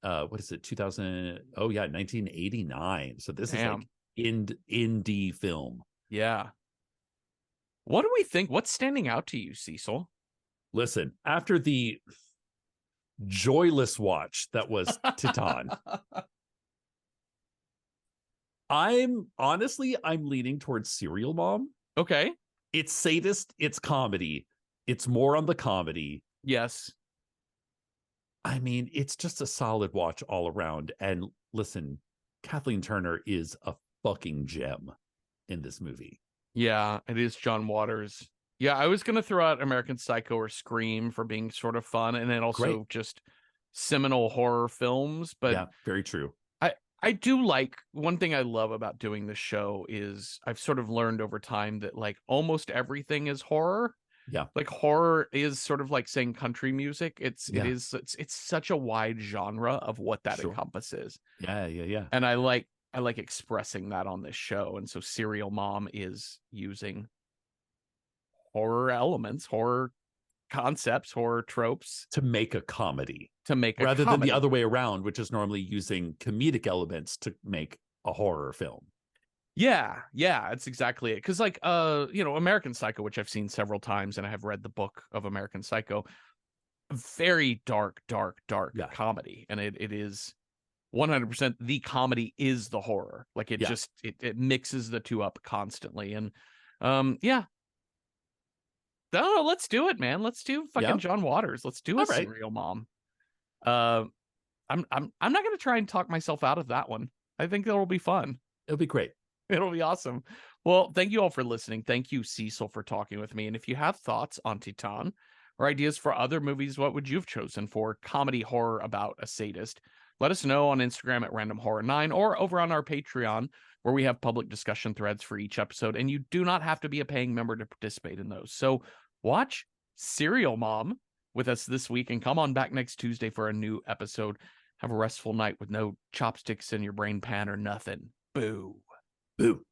what is it? 2000. Oh yeah. 1989. So this is like indie film. Yeah. What do we think? What's standing out to you, Cecil? Listen, after the joyless watch that was Titane, I'm leaning towards Serial Mom. Okay. It's sadist, it's comedy. It's more on the comedy. Yes. I mean, it's just a solid watch all around. And listen, Kathleen Turner is a fucking gem in this movie. Yeah, it is John Waters. Yeah, I was going to throw out American Psycho or Scream for being sort of fun, and then also just seminal horror films. But yeah, very true. I do like, one thing I love about doing the show is I've sort of learned over time that like almost everything is horror. Yeah. Like horror is sort of like saying country music. It's such a wide genre of what that encompasses. Yeah. And I like expressing that on this show. And so Serial Mom is using horror elements, horror concepts, horror tropes to make a comedy. Rather than the other way around, which is normally using comedic elements to make a horror film. Yeah, it's exactly it. Because like American Psycho, which I've seen several times, and I have read the book of American Psycho. very dark, dark, dark Yeah. comedy, and it is 100% the comedy is the horror. Like it Yeah. just it mixes the two up constantly, and yeah. No, let's do it, man. Let's do Yeah. fucking John Waters. Let's do All a right. Serial Mom. Uh, I'm not gonna try and talk myself out of that one. I think it'll be fun. It'll be great. It'll be awesome. Well, thank you all for listening. Thank you, Cecil, for talking with me. And if you have thoughts on Titane or ideas for other movies, what would you have chosen for comedy horror about a sadist? Let us know on Instagram at randomhorror9 or over on our Patreon, where we have public discussion threads for each episode. And you do not have to be a paying member to participate in those. So watch Serial Mom with us this week and come on back next Tuesday for a new episode. Have a restful night with no chopsticks in your brain pan or nothing. Boo. Boo.